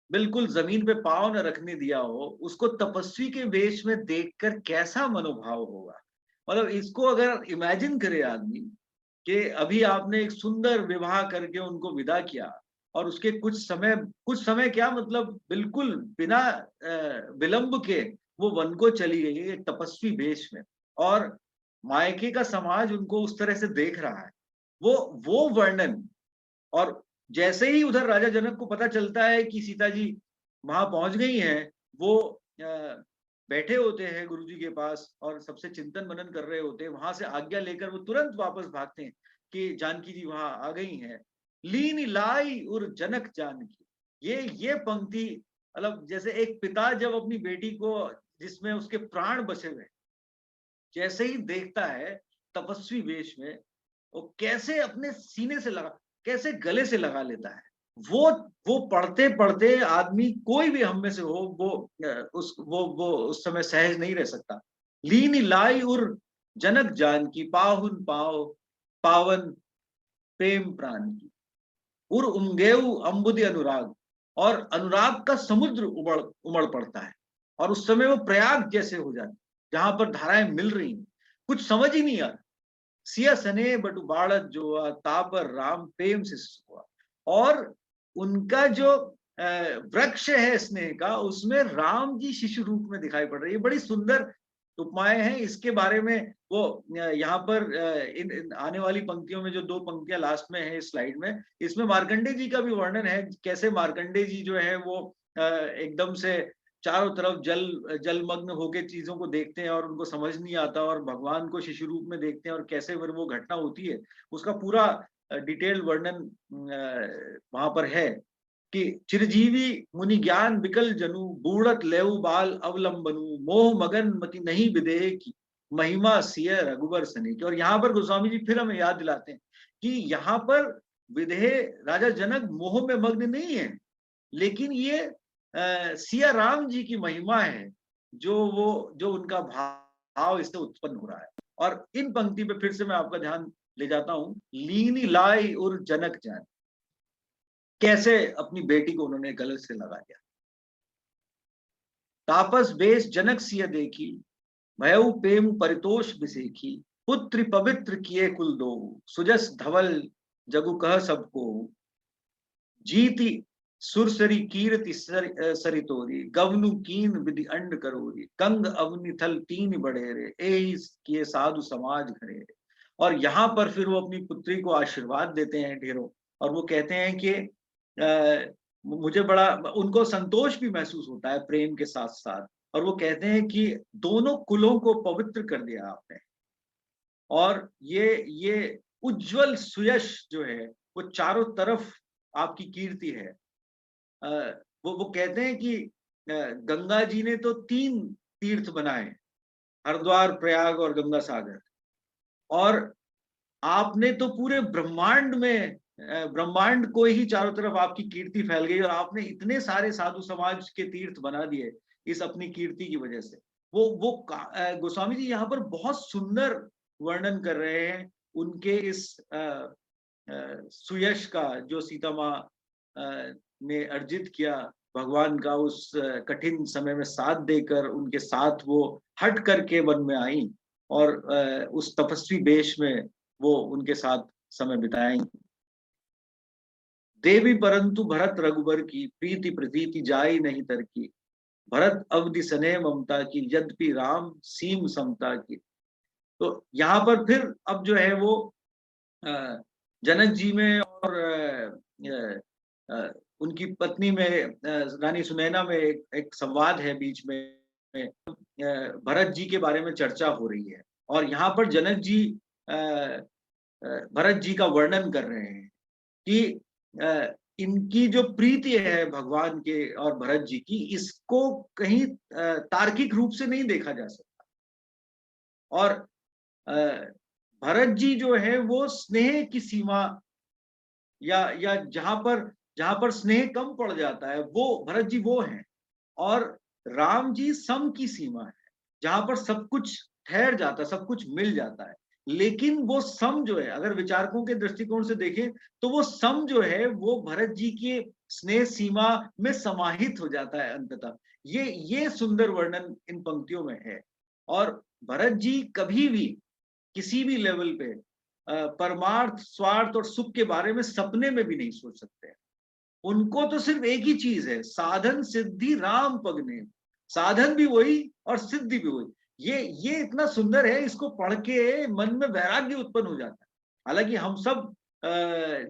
बिल्कुल जमीन पे पांव न रखने दिया हो, उसको तपस्वी के वेश में देखकर कैसा मनोभाव होगा। मतलब इसको अगर इमेजिन करे आदमी कि अभी आपने एक सुंदर विवाह करके उनको विदा किया, और उसके कुछ समय क्या मतलब बिल्कुल बिना विलंब के वो वन को चली गई एक तपस्वी वेश में, और मायके का समाज उनको उस तरह से देख रहा है। वो वर्णन। और जैसे ही उधर राजा जनक को पता चलता है कि सीता जी वहां पहुंच गई हैं, वो बैठे होते हैं गुरु जी के पास और सबसे चिंतन मनन कर रहे होते हैं। वहां से आज्ञा लेकर वो तुरंत वापस भागते हैं कि जानकी जी वहां आ गई हैं। लीन लाई उर जनक जानकी, ये पंक्ति मतलब जैसे एक पिता जब अपनी बेटी को, जिसमें उसके प्राण बसे हुए, जैसे ही देखता है तपस्वी वेश में, वो कैसे अपने सीने से लगा, कैसे गले से लगा लेता है। वो पढ़ते पढ़ते आदमी कोई भी हम में से हो, वो उस समय सहज नहीं रह सकता। लीन लाई उर जनक जान की, पाहुन पाव पावन प्रेम प्राण की, उर उमगेऊ अम्बुदि अनुराग। और अनुराग का समुद्र उमड़ पड़ता है। और उस समय वो प्रयाग जैसे हो जाते, जहां पर धाराएं मिल रही हैं, कुछ समझ ही नहीं आ रहा। सिया सने बटु बाड़त जो तापर राम प्रेम से हुआ। और उनका जो वृक्ष है स्नेह का, उसमें राम जी शिशु रूप में दिखाई पड़ रही है। बड़ी सुंदर उपमाएं हैं इसके बारे में। वो यहाँ पर इन आने वाली पंक्तियों में जो दो पंक्तियां लास्ट में है इस स्लाइड में, इसमें मार्कंडे जी का भी वर्णन है, कैसे मार्कंडे जी जो है वो एकदम से चारों तरफ जलमग्न होके चीजों को देखते हैं और उनको समझ नहीं आता, और भगवान को शिशु रूप में देखते हैं और कैसे फिर वो घटना होती है, उसका पूरा डिटेल्ड वर्णन वहां पर है कि चिरजीवी मुनि ज्ञान विकल जनु, बूढ़त लेउ बाल अवलंबनु, मोह मगन मति नहीं विदेह की, महिमा सिय रघुबर सने की। और यहाँ पर गोस्वामी जी फिर हमें याद दिलाते हैं कि यहाँ पर विदेह राजा जनक मोह में मग्न नहीं है, लेकिन ये सिया राम जी की महिमा है, जो उनका भाव इससे उत्पन्न हो रहा है। और इन पंक्ति पे फिर से मैं आपका ध्यान ले जाता हूं, लीनी लाई और जनक जान, कैसे अपनी बेटी को उन्होंने गलत से लगा दिया। तापस बेश जनक सिय देखी, भयउ प्रेम परितोष बिसेखी, पुत्र पवित्र किए कुल दो, सुजस धवल जगु कह सबको, जीती सुरसरी कीर्ति सरितोरी, गवनु कीन विधि अंड करोरी, गंग अवनि थल तीन बड़ेरे, एहि किए साधु समाज घरेरे। और यहाँ पर फिर वो अपनी पुत्री को आशीर्वाद देते हैं ढेरों, और वो कहते हैं कि मुझे बड़ा, उनको संतोष भी महसूस होता है प्रेम के साथ साथ, और वो कहते हैं कि दोनों कुलों को पवित्र कर दिया आपने, और ये उज्जवल सुयश जो है वो चारों तरफ आपकी कीर्ति है। वो कहते हैं कि गंगा जी ने तो 3 तीर्थ बनाए, हरिद्वार, प्रयाग और गंगा सागर, और आपने तो पूरे ब्रह्मांड में, ब्रह्मांड को ही चारों तरफ आपकी कीर्ति फैल गई, और आपने इतने सारे साधु समाज के तीर्थ बना दिए इस अपनी कीर्ति की वजह से। वो गोस्वामी जी यहाँ पर बहुत सुंदर वर्णन कर रहे हैं उनके इस सुयश का, जो सीता माँ ने अर्जित किया भगवान का, उस कठिन समय में साथ देकर उनके साथ वो हट करके वन में आई, और उस तपस्वी वेश में वो उनके साथ समय बिताएंगे। देवी परंतु भरत रघुबर की, प्रीति प्रतीति जाई नहीं तरकी, भरत अवधि सने ममता की, यद्यपि राम सीम समता की। तो यहाँ पर फिर अब जो है वो जनक जी में और उनकी पत्नी में, रानी सुनैना में एक संवाद है बीच में, भरत जी के बारे में चर्चा हो रही है, और यहाँ पर जनक जी भरत जी का वर्णन कर रहे हैं कि इनकी जो प्रीति है भगवान के और भरत जी की, इसको कहीं तार्किक रूप से नहीं देखा जा सकता, और भरत जी जो है वो स्नेह की सीमा, या जहां पर स्नेह कम पड़ जाता है वो भरत जी वो हैं, और राम जी सम की सीमा है, जहां पर सब कुछ ठहर जाता है, सब कुछ मिल जाता है। लेकिन वो सम जो है, अगर विचारकों के दृष्टिकोण से देखें तो वो सम जो है वो भरत जी के स्नेह सीमा में समाहित हो जाता है अंततः। ये सुंदर वर्णन इन पंक्तियों में है, और भरत जी कभी भी किसी भी लेवल पे परमार्थ, स्वार्थ और सुख के बारे में सपने में भी नहीं सोच सकते हैं। उनको तो सिर्फ एक ही चीज है, साधन सिद्धि राम पगने, साधन भी वही और सिद्धि भी वही। ये इतना सुंदर है, इसको पढ़ के मन में वैराग्य उत्पन्न हो जाता है। हालांकि हम सब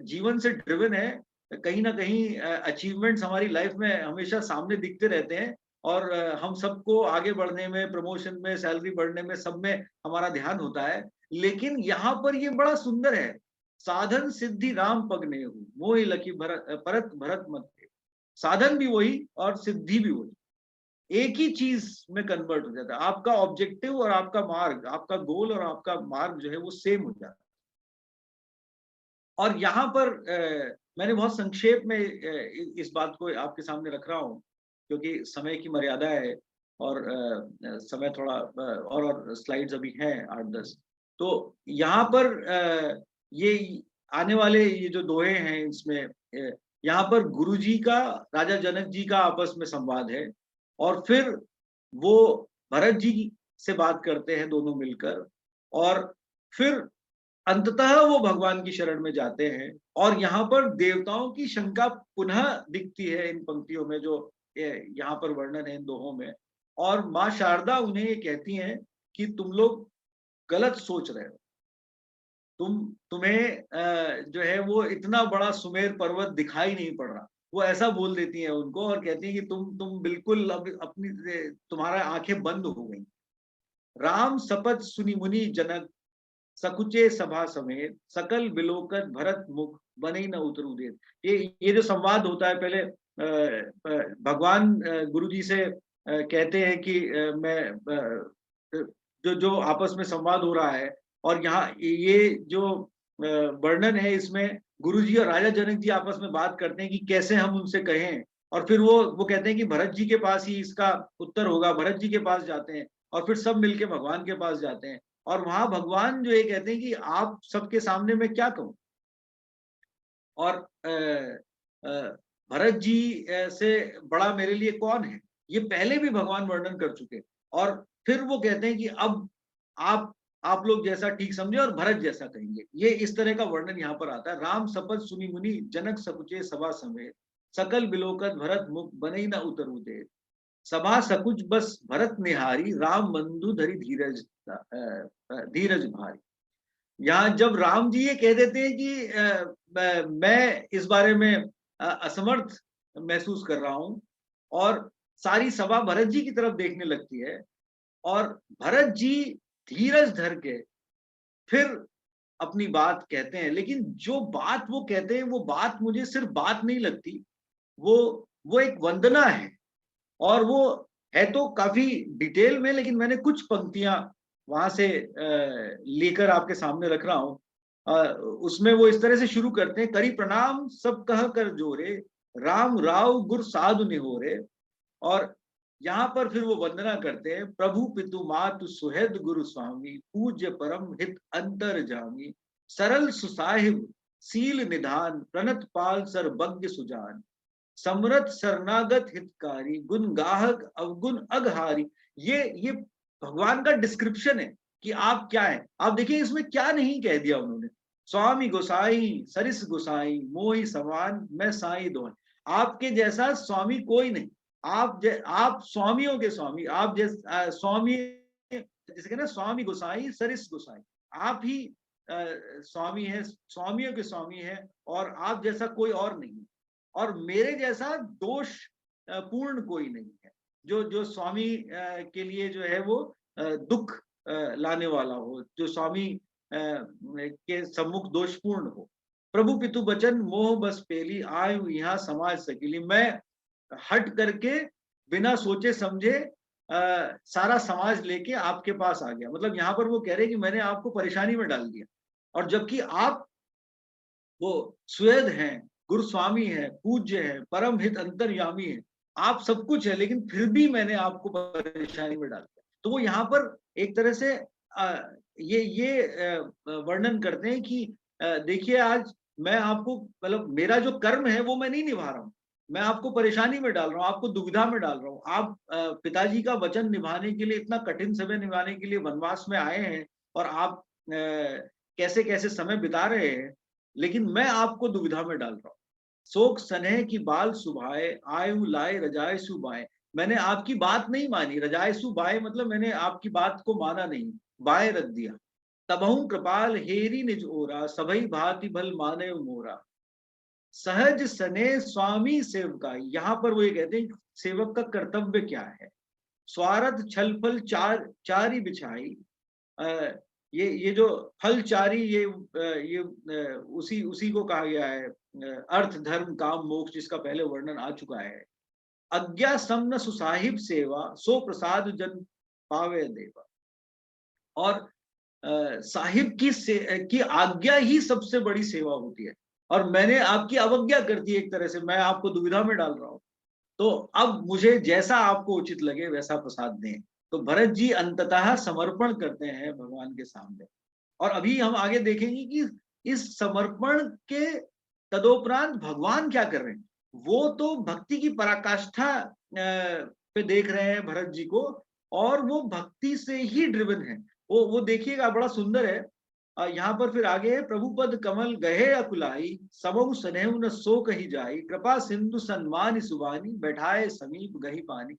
जीवन से ड्रिवन है, कहीं ना कहीं अचीवमेंट्स हमारी लाइफ में हमेशा सामने दिखते रहते हैं, और हम सबको आगे बढ़ने में, प्रमोशन में, सैलरी बढ़ने में, सब में हमारा ध्यान होता है। लेकिन यहाँ पर ये बड़ा सुंदर है, साधन सिद्धि राम पगने हूँ, मोहि लखी परत भरत मत थे। साधन भी वही और सिद्धि भी वही, एक ही चीज में कन्वर्ट हो जाता है। आपका ऑब्जेक्टिव और आपका मार्ग, आपका गोल और आपका मार्ग जो है वो सेम हो जाता है। और यहाँ पर मैंने बहुत संक्षेप में इस बात को आपके सामने रख रहा हूँ, क्योंकि समय की मर्यादा है, और समय थोड़ा और स्लाइड्स अभी हैं 8-10। तो यहाँ पर ये आने वाले ये जो दोहे हैं, इसमें यहाँ पर गुरु जी का राजा जनक जी का आपस में संवाद है, और फिर वो भरत जी से बात करते हैं दोनों मिलकर, और फिर अंततः वो भगवान की शरण में जाते हैं। और यहाँ पर देवताओं की शंका पुनः दिखती है इन पंक्तियों में, जो यहाँ पर वर्णन है इन दोहों में, और माँ शारदा उन्हें ये कहती हैं कि तुम लोग गलत सोच रहे हो, तुम्हें जो है वो इतना बड़ा सुमेर पर्वत दिखाई नहीं पड़ रहा। वो ऐसा बोल देती हैं उनको, और कहती हैं कि तुम बिल्कुल अब अपनी, तुम्हारा आंखें बंद हो गई। राम सपथ सुनि मुनि जनक, सकुचे सभा समेत, सकल बिलोकत भरत मुख, बने न उतरु देत। ये जो संवाद होता है, पहले भगवान गुरु जी से कहते हैं कि मैं जो आपस में संवाद हो रहा है, और यहाँ ये जो वर्णन है, इसमें गुरु जी और राजा जनक जी आपस में बात करते हैं कि कैसे हम उनसे कहें, और फिर वो कहते हैं कि भरत जी के पास ही इसका उत्तर होगा। भरत जी के पास जाते हैं, और फिर सब मिलके भगवान के पास जाते हैं, और वहां भगवान जो ये कहते हैं कि आप सबके सामने मैं क्या कहूं। और भरत जी से बड़ा मेरे लिए कौन है, ये पहले भी भगवान वर्णन कर चुके। और फिर वो कहते हैं कि अब आप लोग जैसा ठीक समझे और भरत जैसा कहेंगे। ये इस तरह का वर्णन यहाँ पर आता है। राम सपथ सुनि मुनि जनक सकुचे सभा समेत, सकल बिलोकत भरत मुख बने न उतरु दे, सभा सकुच बस भरत निहारी, राम बंधु धरि धीरज भारी। यहाँ जब राम जी ये कह देते हैं कि मैं इस बारे में असमर्थ महसूस कर रहा हूं, और सारी सभा भरत जी की तरफ देखने लगती है, और भरत जी धीरज धर के फिर अपनी बात कहते हैं। लेकिन जो बात वो कहते हैं, वो बात मुझे सिर्फ बात नहीं लगती, वो एक वंदना है। और वो है तो काफी डिटेल में, लेकिन मैंने कुछ पंक्तियां वहां से लेकर आपके सामने रख रहा हूं। उसमें वो इस तरह से शुरू करते हैं, करी प्रणाम सब कह कर जोरे, राम राव गुर साधु निहोरे। और यहाँ पर फिर वो वंदना करते हैं, प्रभु पितु मातु सुहृद गुरु स्वामी, पूज्य परम हित अंतर जामी, सरल सुसाहिब सील निधान, प्रणत पाल सर्वज्ञ सुजान, समरथ शरणागत हितकारी, गुण गाहक अवगुण अघहारी। ये भगवान का डिस्क्रिप्शन है कि आप क्या हैं। आप देखिए इसमें क्या नहीं कह दिया उन्होंने, स्वामी गोसाई सरिस गोसाई, मोहि समान मैं साई दोहन। आपके जैसा स्वामी कोई नहीं, आप स्वामियों के स्वामी, आप जैसे स्वामी, जैसे कहते हैं स्वामी गोसाई सरिस गोसाई, आप ही स्वामी है, स्वामियों के स्वामी है, और आप जैसा कोई और नहीं है, और मेरे जैसा दोष पूर्ण कोई नहीं है, जो स्वामी के लिए जो है वो दुख लाने वाला हो, जो स्वामी के सम्मुख दोषपूर्ण हो। प्रभु पितु बचन मोह बस पेली, आयु यहाँ समाज सकेली। मैं हट करके बिना सोचे समझे सारा समाज लेके आपके पास आ गया। मतलब यहाँ पर वो कह रहे हैं कि मैंने आपको परेशानी में डाल दिया, और जबकि आप वो स्वेद हैं, गुरु स्वामी है, पूज्य है, परम हित अंतर्यामी है, आप सब कुछ है, लेकिन फिर भी मैंने आपको परेशानी में डाल दिया। तो वो यहाँ पर एक तरह से ये वर्णन करते हैं कि देखिए आज मैं आपको, मतलब मेरा जो कर्म है वो मैं नहीं निभा रहा हूँ, मैं आपको परेशानी में डाल रहा हूँ, आपको दुविधा में डाल रहा हूँ। आप पिताजी का वचन निभाने के लिए, इतना कठिन समय निभाने के लिए वनवास में आए हैं, और आप कैसे कैसे समय बिता रहे हैं, लेकिन मैं आपको दुविधा में डाल रहा हूँ। शोक स्नेह की बाल सुभाए, आयु लाए रजाए सुबाए। मैंने आपकी बात नहीं मानी, रजाए सुबाए मतलब मैंने आपकी बात को माना नहीं, बाय रख दिया। तबहु कृपाल हेरी निज ओरा, सभई भांति भल माने मोरा, सहज सने स्वामी सेवका। यहाँ पर वो ये कहते हैं सेवक का कर्तव्य क्या है। स्वार्थ छल फल चारी बिछाई, ये जो फल चारी, ये उसी को कहा गया है, अर्थ धर्म काम मोक्ष, जिसका पहले वर्णन आ चुका है। अज्ञा समन सुसाहिब सेवा, सो प्रसाद जन पावे देवा। और साहिब की आज्ञा ही सबसे बड़ी सेवा होती है, और मैंने आपकी अवज्ञा कर दी, एक तरह से मैं आपको दुविधा में डाल रहा हूं, तो अब मुझे जैसा आपको उचित लगे वैसा प्रसाद दें। तो भरत जी अंततः समर्पण करते हैं भगवान के सामने। और अभी हम आगे देखेंगे कि इस समर्पण के तदोपरांत भगवान क्या कर रहे हैं। वो तो भक्ति की पराकाष्ठा पे देख रहे हैं भरत जी को, और वो भक्ति से ही ड्रिवन है। वो देखिएगा बड़ा सुंदर है। यहाँ पर फिर आगे है, प्रभुपद कमल गहे अकुलाई, समहु स्नेहु न सो कही जाई, कृपा सिंधु सन्मान सुबानी, बैठाए समीप गही पानी।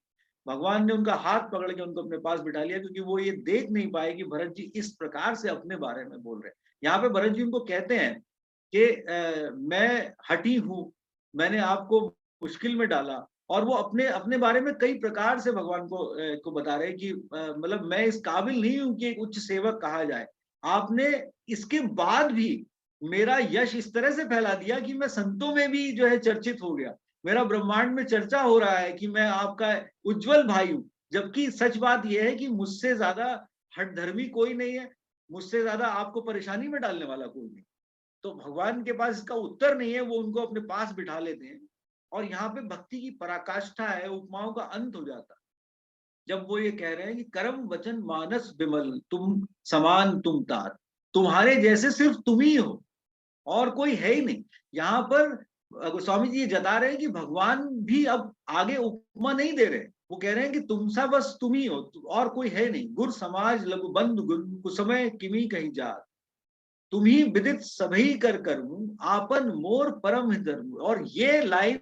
भगवान ने उनका हाथ पकड़ के उनको अपने पास बिठा लिया, क्योंकि वो ये देख नहीं पाए कि भरत जी इस प्रकार से अपने बारे में बोल रहे हैं। यहाँ पे भरत जी उनको कहते हैं कि मैं हठी हूँ, मैंने आपको मुश्किल में डाला, और वो अपने अपने बारे में कई प्रकार से भगवान को बता रहे हैं कि मतलब मैं इस काबिल नहीं हूं कि एक उच्च सेवक कहा जाए। आपने इसके बाद भी मेरा यश इस तरह से फैला दिया कि मैं संतों में भी जो है चर्चित हो गया, मेरा ब्रह्मांड में चर्चा हो रहा है कि मैं आपका उज्जवल भाई हूं। जबकि सच बात यह है कि मुझसे ज्यादा हठधर्मी कोई नहीं है, मुझसे ज्यादा आपको परेशानी में डालने वाला कोई नहीं। तो भगवान के पास इसका उत्तर नहीं है, वो उनको अपने पास बिठा लेते हैं। और यहाँ पे भक्ति की पराकाष्ठा है, उपमाओं का अंत हो जाता है जब वो ये कह रहे हैं कि कर्म वचन मानस विमल, तुम समान तुम तात, तुम्हारे जैसे सिर्फ तुम ही हो और कोई है ही नहीं। यहाँ पर गोस्वामी जी ये जता रहे हैं कि भगवान भी अब आगे उपमा नहीं दे रहे, वो कह रहे हैं कि तुम सा बस तुम ही हो और कोई है नहीं। गुर समाज लघु बंधु गुण, कुसमय किमी कहीं जात, तुम ही विदित सभी कर कर्म, आपन मोर परम धर्म। और ये लाइन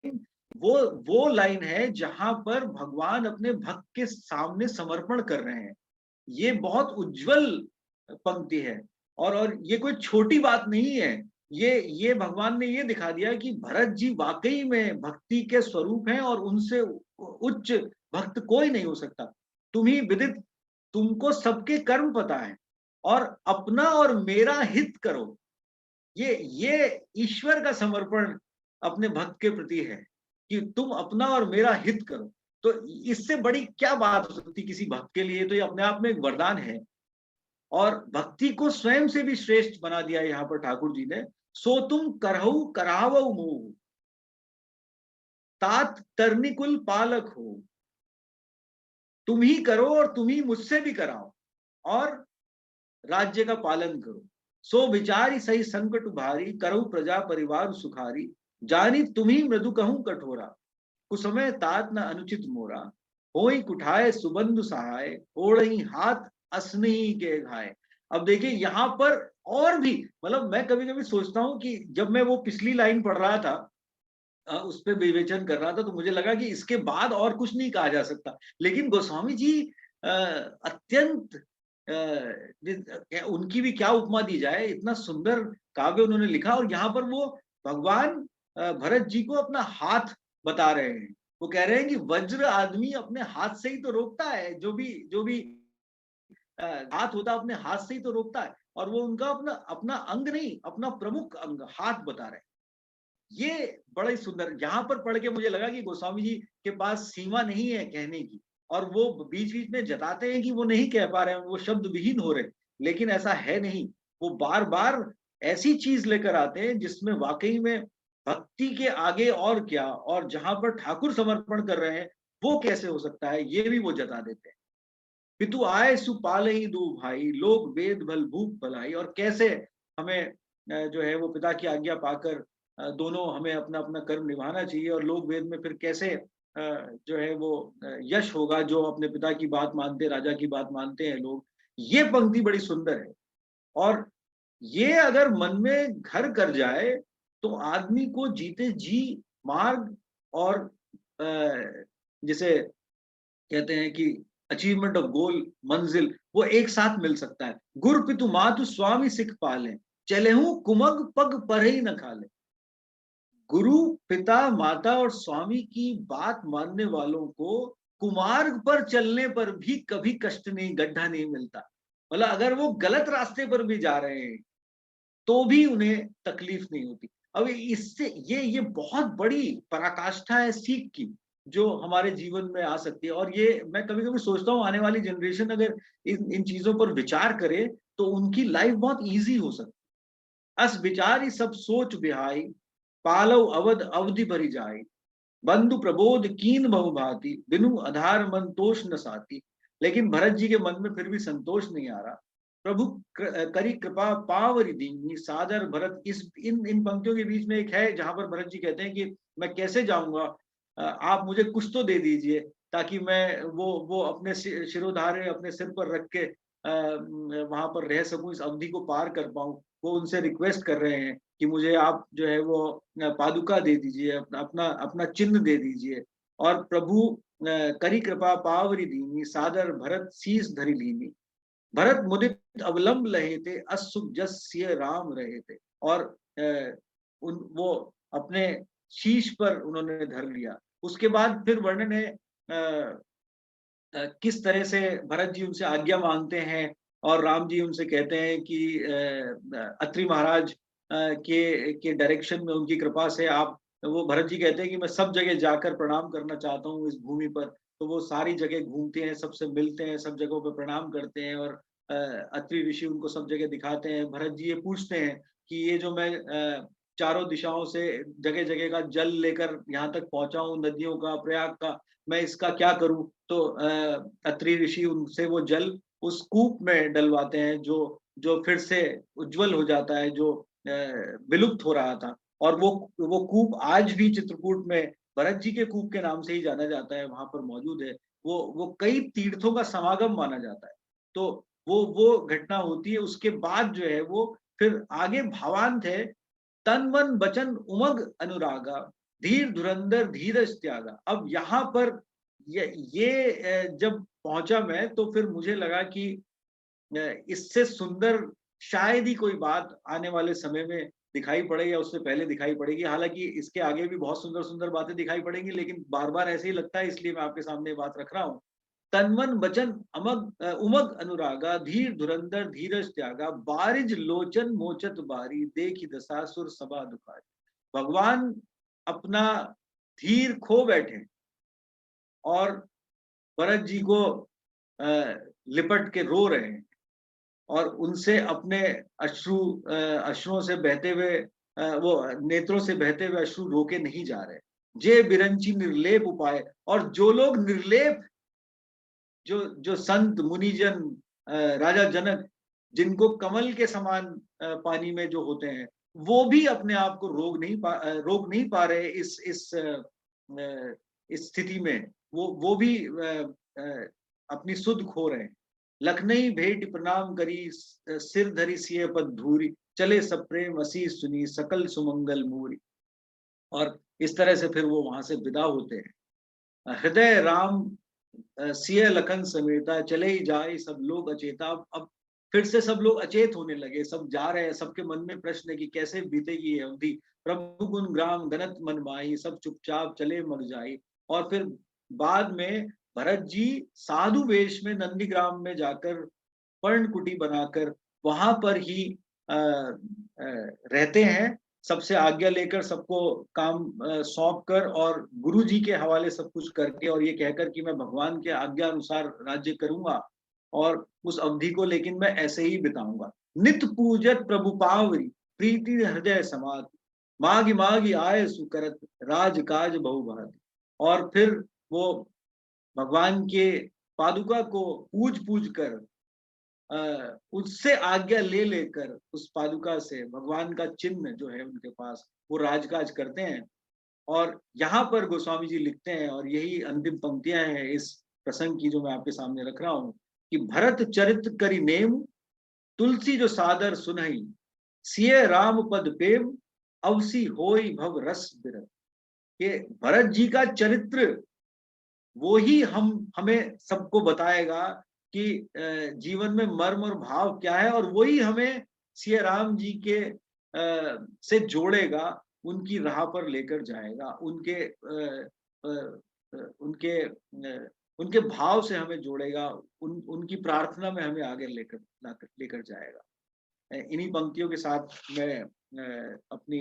वो लाइन है जहां पर भगवान अपने भक्त के सामने समर्पण कर रहे हैं। ये बहुत उज्जवल पंक्ति है, और ये कोई छोटी बात नहीं है। ये भगवान ने ये दिखा दिया कि भरत जी वाकई में भक्ति के स्वरूप हैं और उनसे उच्च भक्त कोई नहीं हो सकता। तुम ही विदित, तुमको सबके कर्म पता है, और अपना और मेरा हित करो। ये ईश्वर का समर्पण अपने भक्त के प्रति है कि तुम अपना और मेरा हित करो। तो इससे बड़ी क्या बात हो सकती किसी भक्त के लिए? तो ये अपने आप में एक वरदान है, और भक्ति को स्वयं से भी श्रेष्ठ बना दिया यहाँ पर ठाकुर जी ने। सो तुम करहु करावऊ मोह, तात तरनिकुल पालक हो। तुम ही करो और तुम ही मुझसे भी कराओ, और राज्य का पालन करो। सो विचारी सही संकट भारी, करहु प्रजा परिवार सुखारी। जानी तुम्ही मृदु कहूं कठोरा, कुसमय तात न अनुचित मोरा। होई कुठाए सुबंधु सहाय, ओढ़ई हाथ असनही के घाय। अब देखिए यहाँ पर और भी, मतलब मैं कभी कभी सोचता हूँ कि जब मैं वो पिछली लाइन पढ़ रहा था, उस पर विवेचन कर रहा था, तो मुझे लगा कि इसके बाद और कुछ नहीं कहा जा सकता। लेकिन गोस्वामी जी अत्यंत उनकी भी क्या उपमा दी जाए, इतना सुंदर काव्य उन्होंने लिखा। और यहाँ पर वो भगवान भरत जी को अपना हाथ बता रहे हैं। वो कह रहे हैं कि वज्र आदमी अपने हाथ से ही तो रोकता है, जो भी हाथ होता है अपने हाथ से ही तो रोकता है, और वो उनका अपना अपना अंग नहीं, अपना प्रमुख अंग हाथ बता रहे हैं। ये बड़ा ही सुंदर, यहाँ पर पढ़ के मुझे लगा कि गोस्वामी जी के पास सीमा नहीं है कहने की, और वो बीच बीच में जताते हैं कि वो नहीं कह पा रहे हैं, वो शब्द विहीन हो रहे, लेकिन ऐसा है नहीं। वो बार बार ऐसी चीज लेकर आते हैं जिसमें वाकई में भक्ति के आगे और क्या, और जहां पर ठाकुर समर्पण कर रहे हैं वो कैसे हो सकता है, ये भी वो जता देते हैं। पितु आए सुपाल ही दो भाई, लोग वेद भल भूप भलाई। और कैसे हमें जो है वो पिता की आज्ञा पाकर दोनों हमें अपना अपना कर्म निभाना चाहिए, और लोग वेद में फिर कैसे जो है वो यश होगा, जो अपने पिता की बात मानते, राजा की बात मानते हैं लोग। ये पंक्ति बड़ी सुंदर है, और ये अगर मन में घर कर जाए तो आदमी को जीते जी मार्ग और जिसे कहते हैं कि अचीवमेंट ऑफ गोल, मंजिल, वो एक साथ मिल सकता है। गुर पितु मातु स्वामी सिख पाले, चले हूं कुमग पग पर ही न खाले। गुरु, पिता, माता और स्वामी की बात मानने वालों को कुमार्ग पर चलने पर भी कभी कष्ट नहीं, गड्ढा नहीं मिलता। मतलब अगर वो गलत रास्ते पर भी जा रहे हैं तो भी उन्हें तकलीफ नहीं होती। अब इससे ये बहुत बड़ी पराकाष्ठा है सीख की, जो हमारे जीवन में आ सकती है। और ये मैं कभी कभी सोचता हूँ आने वाली जनरेशन अगर इन चीजों पर विचार करे तो उनकी लाइफ बहुत इजी हो सकती है। अस विचारी सब सोच बिहाई, पालव अवध अवधि भरी जाई। बंधु प्रबोध कीन बहुभांति, बिनु आधार मन तोष न साथी। लेकिन भरत जी के मन में फिर भी संतोष नहीं आ रहा। प्रभु करी कृपा पावरी दीनी, सादर भरत। इस इन पंक्तियों के बीच में एक है जहां पर भरत जी कहते हैं कि मैं कैसे जाऊंगा, आप मुझे कुछ तो दे दीजिए ताकि मैं वो अपने शिरोधार्य अपने सिर पर रख के वहां पर रह सकूं, इस अवधि को पार कर पाऊं। वो उनसे रिक्वेस्ट कर रहे हैं कि मुझे आप जो है वो पादुका दे दीजिए, अपना अपना चिन्ह दे दीजिए। और प्रभु करी कृपा पावरी दीनी, सादर भरत शीस धरी लीनी। भरत मुदित अवलंब लहे थे, असुख जस सिय राम रहे थे। और वो अपने शीश पर उन्होंने धर लिया। उसके बाद फिर वर्णन है किस तरह से भरत जी उनसे आज्ञा मांगते हैं, और राम जी उनसे कहते हैं कि अत्रि महाराज के डायरेक्शन में उनकी कृपा से आप, वो भरत जी कहते हैं कि मैं सब जगह जाकर प्रणाम करना चाहता हूँ इस भूमि पर। तो वो सारी जगह घूमते हैं, सबसे मिलते हैं, सब जगहों पर प्रणाम करते हैं, और अत्रि ऋषि उनको सब जगह दिखाते हैं। भरत जी ये पूछते हैं कि ये जो मैं चारों दिशाओं से जगह जगह का जल लेकर यहाँ तक पहुंचा हूँ, नदियों का, प्रयाग का, मैं इसका क्या करूं? तो अत्रि ऋषि उनसे वो जल उस कूप में डलवाते हैं, जो फिर से उज्जवल हो जाता है, जो विलुप्त हो रहा था। और वो कूप आज भी चित्रकूट में भरत जी के कूप के नाम से ही जाना जाता है, वहां पर मौजूद है। वो कई तीर्थों का समागम माना जाता है। तो वो घटना होती है। उसके बाद जो है वो फिर आगे भावांत है, तन मन बचन उमग अनुरागा, धीर धुरंधर धीरज त्यागा। अब यहाँ पर ये जब पहुंचा मैं तो फिर मुझे लगा कि इससे सुंदर शायद ही कोई बात आने वाले समय में दिखाई पड़े या उससे पहले दिखाई पड़ेगी। हालांकि इसके आगे भी बहुत सुंदर सुंदर बातें दिखाई पड़ेंगी, लेकिन बार बार ऐसे ही लगता है, इसलिए मैं आपके सामने बात रख रहा हूँ। तन मन वचन उमग अनुरागा, धीर धुरंधर धीरज त्यागा, बारिज लोचन मोचत बारी, देखी दशासुर सभा दुखारी। भगवान अपना धीर खो बैठे और भरत जी को लिपट के रो रहे हैं और उनसे अपने अश्रुओं से बहते हुए वो नेत्रों से बहते हुए अश्रु रोके नहीं जा रहे। जे बिरंची निर्लेप उपाय, और जो लोग निर्लेप, जो जो संत मुनिजन, राजा जनक, जिनको कमल के समान पानी में जो होते हैं, वो भी अपने आप को रोक नहीं पा रहे इस स्थिति में। वो भी अपनी सुध खो रहे हैं। लखनई भेंट प्रणाम करी, सिर धरी सिय पद धूरी, चले सब प्रेम असीस सुनी, सकल सुमंगल मूरी। और इस तरह से फिर वो वहां से विदा होते हैं। हृदय राम सिय लखन समेता, चले ही जाए सब लोग अचेता। अब फिर से सब लोग अचेत होने लगे, सब जा रहे हैं, सबके मन में प्रश्न है कि कैसे बीतेगी ये अवधि। प्रभु गुण ग्राम गनत मन माही, सब चुपचाप चले मर जाई। और फिर बाद में भरत जी साधु वेश में नंदीग्राम में जाकर पर्णकुटी बनाकर वहां पर ही रहते हैं, सबसे आज्ञा लेकर, सबको काम सौंप कर और गुरु जी के हवाले सब कुछ करके, और ये कहकर कि मैं भगवान के आज्ञा अनुसार राज्य करूंगा और उस अवधि को लेकिन मैं ऐसे ही बिताऊंगा। नित पूजत प्रभु पावरी, प्रीति हृदय समात, मागी मागी आय सुकरत, राज काज बहु भात। और फिर वो भगवान के पादुका को पूज पूज कर उससे आज्ञा ले लेकर, उस पादुका से भगवान का चिन्ह जो है उनके पास, वो राजकाज करते हैं। और यहाँ पर गोस्वामी जी लिखते हैं, और यही अंतिम पंक्तियां हैं इस प्रसंग की जो मैं आपके सामने रख रहा हूँ, कि भरत चरित्र करी नेम, तुलसी जो सादर सुनई, सिय राम पद प्रेम, अवसी होई भव रस बिरत। ये भरत जी का चरित्र वो ही हमें सबको बताएगा कि जीवन में मर्म और भाव क्या है, और वही हमें सिया राम जी के से जोड़ेगा, उनकी राह पर लेकर जाएगा, उनके उनके भाव से हमें जोड़ेगा, उनकी प्रार्थना में हमें आगे लेकर जाएगा। इन्हीं पंक्तियों के साथ मैं अपनी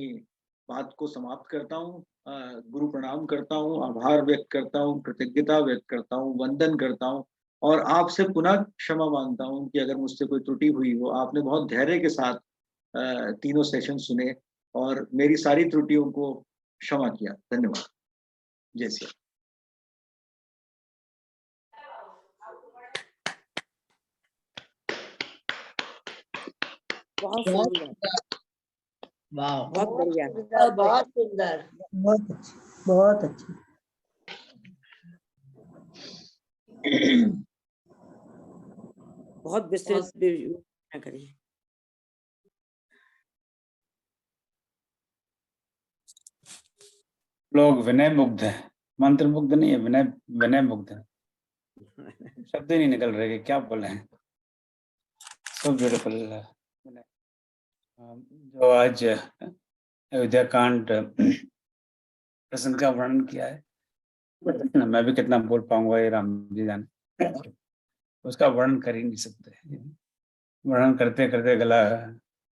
बात को समाप्त करता हूँ। गुरु प्रणाम करता हूँ, आभार व्यक्त करता हूँ, कृतज्ञता व्यक्त करता हूँ, वंदन करता हूँ, और आपसे पुनः क्षमा मांगता हूँ कि अगर मुझसे कोई त्रुटि हुई हो। आपने बहुत धैर्य के साथ तीनों सेशन सुने और मेरी सारी त्रुटियों को क्षमा किया। धन्यवाद। जय श्री राम। बहुत सुंदर, वाह, बहुत बढ़िया, बहुत सुंदर, बहुत अच्छा, बहुत अच्छा। बहुत विस्तृत विवेचना करी। लोग विनय मुग्ध है, मंत्र मुग्ध नहीं है, विनय विनय मुग्ध है। शब्द ही नहीं निकल रहे कि क्या बोले हैं। So beautiful. जो आज अयोध्या कांड प्रसंग का वर्णन किया है, मैं भी कितना बोल पाऊंगा ये राम जी जाने, उसका वर्णन कर ही नहीं सकते। वर्णन करते करते गला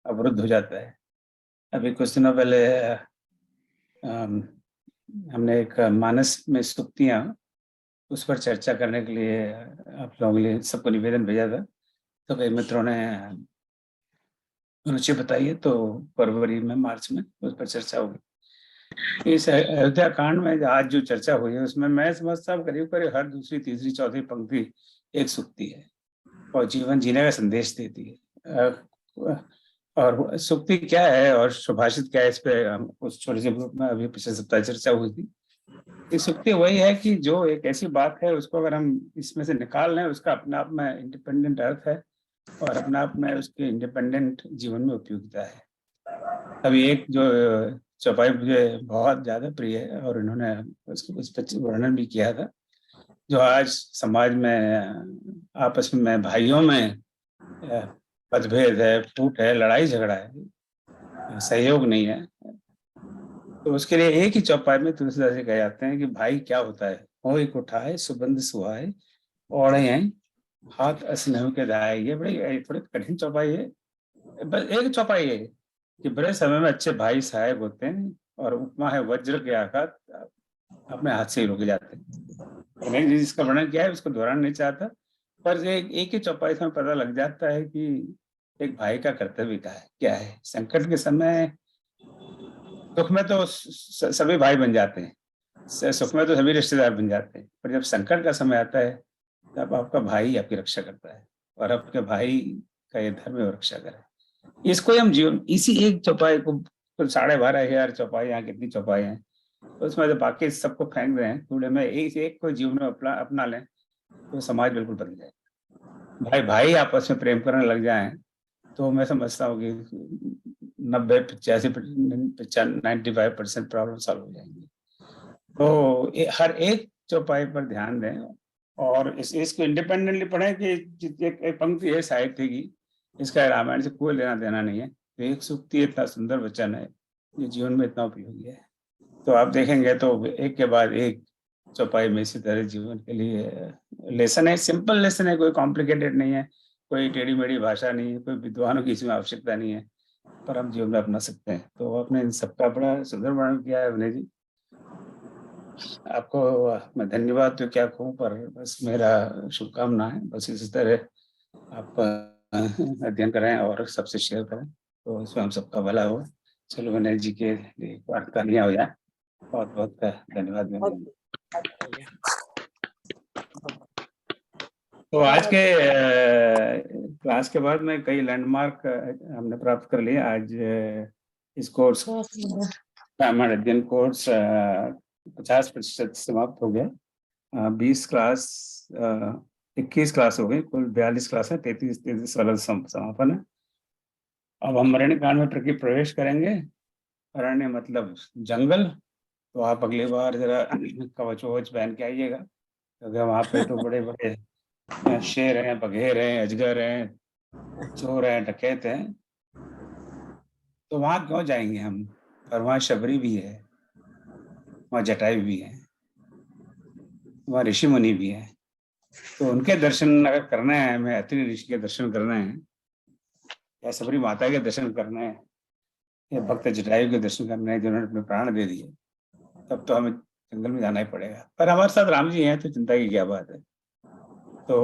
अवरुद्ध हो जाता है। अभी कुछ दिनों पहले हमने एक मानस में सूक्तियां, उस पर चर्चा करने के लिए आप लोगों के लिए सबको निवेदन भेजा था, तो कई मित्रों ने रुचि बताई है, तो फरवरी में मार्च में उस पर चर्चा होगी। इस अयोध्या कांड में आज जो चर्चा हुई है उसमें मैं समझता हूँ करीब करीब हर दूसरी तीसरी चौथी पंक्ति एक सूक्ति है और जीवन जीने का संदेश देती है। और सूक्ति क्या है और सुभाषित क्या है, इस पे उस छोटे से ग्रुप में अभी पिछले सप्ताह चर्चा हुई थी। ये सूक्ति वही है कि जो एक ऐसी बात है उसको अगर हम इसमें से निकाल लें, उसका अपने आप में इंडिपेंडेंट अर्थ है और अपने आप में उसके इंडिपेंडेंट जीवन में उपयोगिता है। अभी एक जो चौपाई मुझे बहुत ज्यादा प्रिय है और इन्होंने उसको उस पर वर्णन भी किया था। जो आज समाज में आपस में भाइयों में मतभेद है, फूट है, लड़ाई झगड़ा है, सहयोग नहीं है, तो उसके लिए एक ही चौपाई में तुलसीदास जी कह जाते हैं कि भाई क्या होता है, हो एक उठाए सुबंध सुहाए, ओढ़े हैं हाथ स्नेह के दाए। ये बड़ी थोड़ी कठिन चौपाई है। बस एक चौपाई है कि बड़े समय में अच्छे भाई सहायक होते हैं और उपमा है वज्र के आघात अपने हाथ से ही रुक जाते हैं। मैंने जिसका वर्णन किया है उसको दोहराना नहीं चाहता, पर एक ही चौपाई से पता लग जाता है कि एक भाई का कर्तव्य क्या है। संकट के समय दुख में तो सभी भाई बन जाते हैं, सुख में तो सभी रिश्तेदार बन जाते हैं, पर जब संकट का समय आता है तब आपका भाई आपकी रक्षा करता है और आपके भाई का ये धर्म है रक्षा करे। इसको हम जीवन इसी एक चौपाई को 12,500 चौपाई, यहाँ कितनी चौपाई हैं, तो उसमें जब बाकी सबको फेंक दें कूड़े में, एक को जीवन में अपना लें तो समाज बिल्कुल बदल जाए। भाई भाई आपस में प्रेम करने लग जाएं तो मैं समझता हूँ कि 95% प्रॉब्लम सॉल्व हो जाएंगी। तो हर एक चौपाई पर ध्यान दें और इसको इंडिपेंडेंटली पढ़ें कि एक पंक्ति है साहित्य की, इसका रामायण से कोई लेना देना नहीं है, तो एक सूक्ति इतना सुंदर वचन है, ये जीवन में इतना उपयोगी है। तो आप देखेंगे तो एक के बाद एक चौपाई में इसी तरह जीवन के लिए लेसन है, सिंपल लेसन है, कोई कॉम्प्लिकेटेड नहीं है, कोई टेढ़ी मेढ़ी भाषा नहीं है, कोई विद्वानों की इसमें आवश्यकता नहीं है, पर हम जीवन में अपना सकते हैं। तो आपने इन सबका बड़ा सुंदर वर्णन किया है विनय जी, आपको मैं धन्यवाद तो क्या कहूँ, पर बस मेरा शुभकामना है बस इसी तरह आप अध्ययन करें और सबसे शेयर करें तो इसमें हम सबका भला हो। चलो विनय जी के लिए प्रार्थना हो जाए। बहुत बहुत धन्यवाद विनय जी। तो आज के क्लास के बाद में कई लैंडमार्क हमने प्राप्त कर लिए। आज इस कोर्स रामायण अध्ययन कोर्स 50% समाप्त हो गया। 20 क्लास 21 क्लास हो गई, कुल 42 क्लास है, 33 वाला समापन है। अब हम अरण्य कांड में प्रवेश करेंगे। अरण्य मतलब जंगल, तो आप अगली बार जरा कवच वच पहन के आइएगा, क्योंकि वहाँ पे तो बड़े बड़े शेर हैं, बघेर हैं, अजगर हैं, चोर हैं, डकैत हैं, तो वहाँ क्यों जाएंगे हम। और वहाँ शबरी भी है, वहाँ जटायु भी है, वहाँ ऋषि मुनि भी है, तो उनके दर्शन अगर करना है हमें, अत्रि ऋषि के दर्शन करना है या शबरी माता के दर्शन करना है या भक्त जटायु के दर्शन करना है जिन्होंने अपने प्राण दे दिए, तब तो हमें जंगल में जाना ही पड़ेगा। पर हमारे साथ राम जी हैं तो चिंता की क्या बात है। तो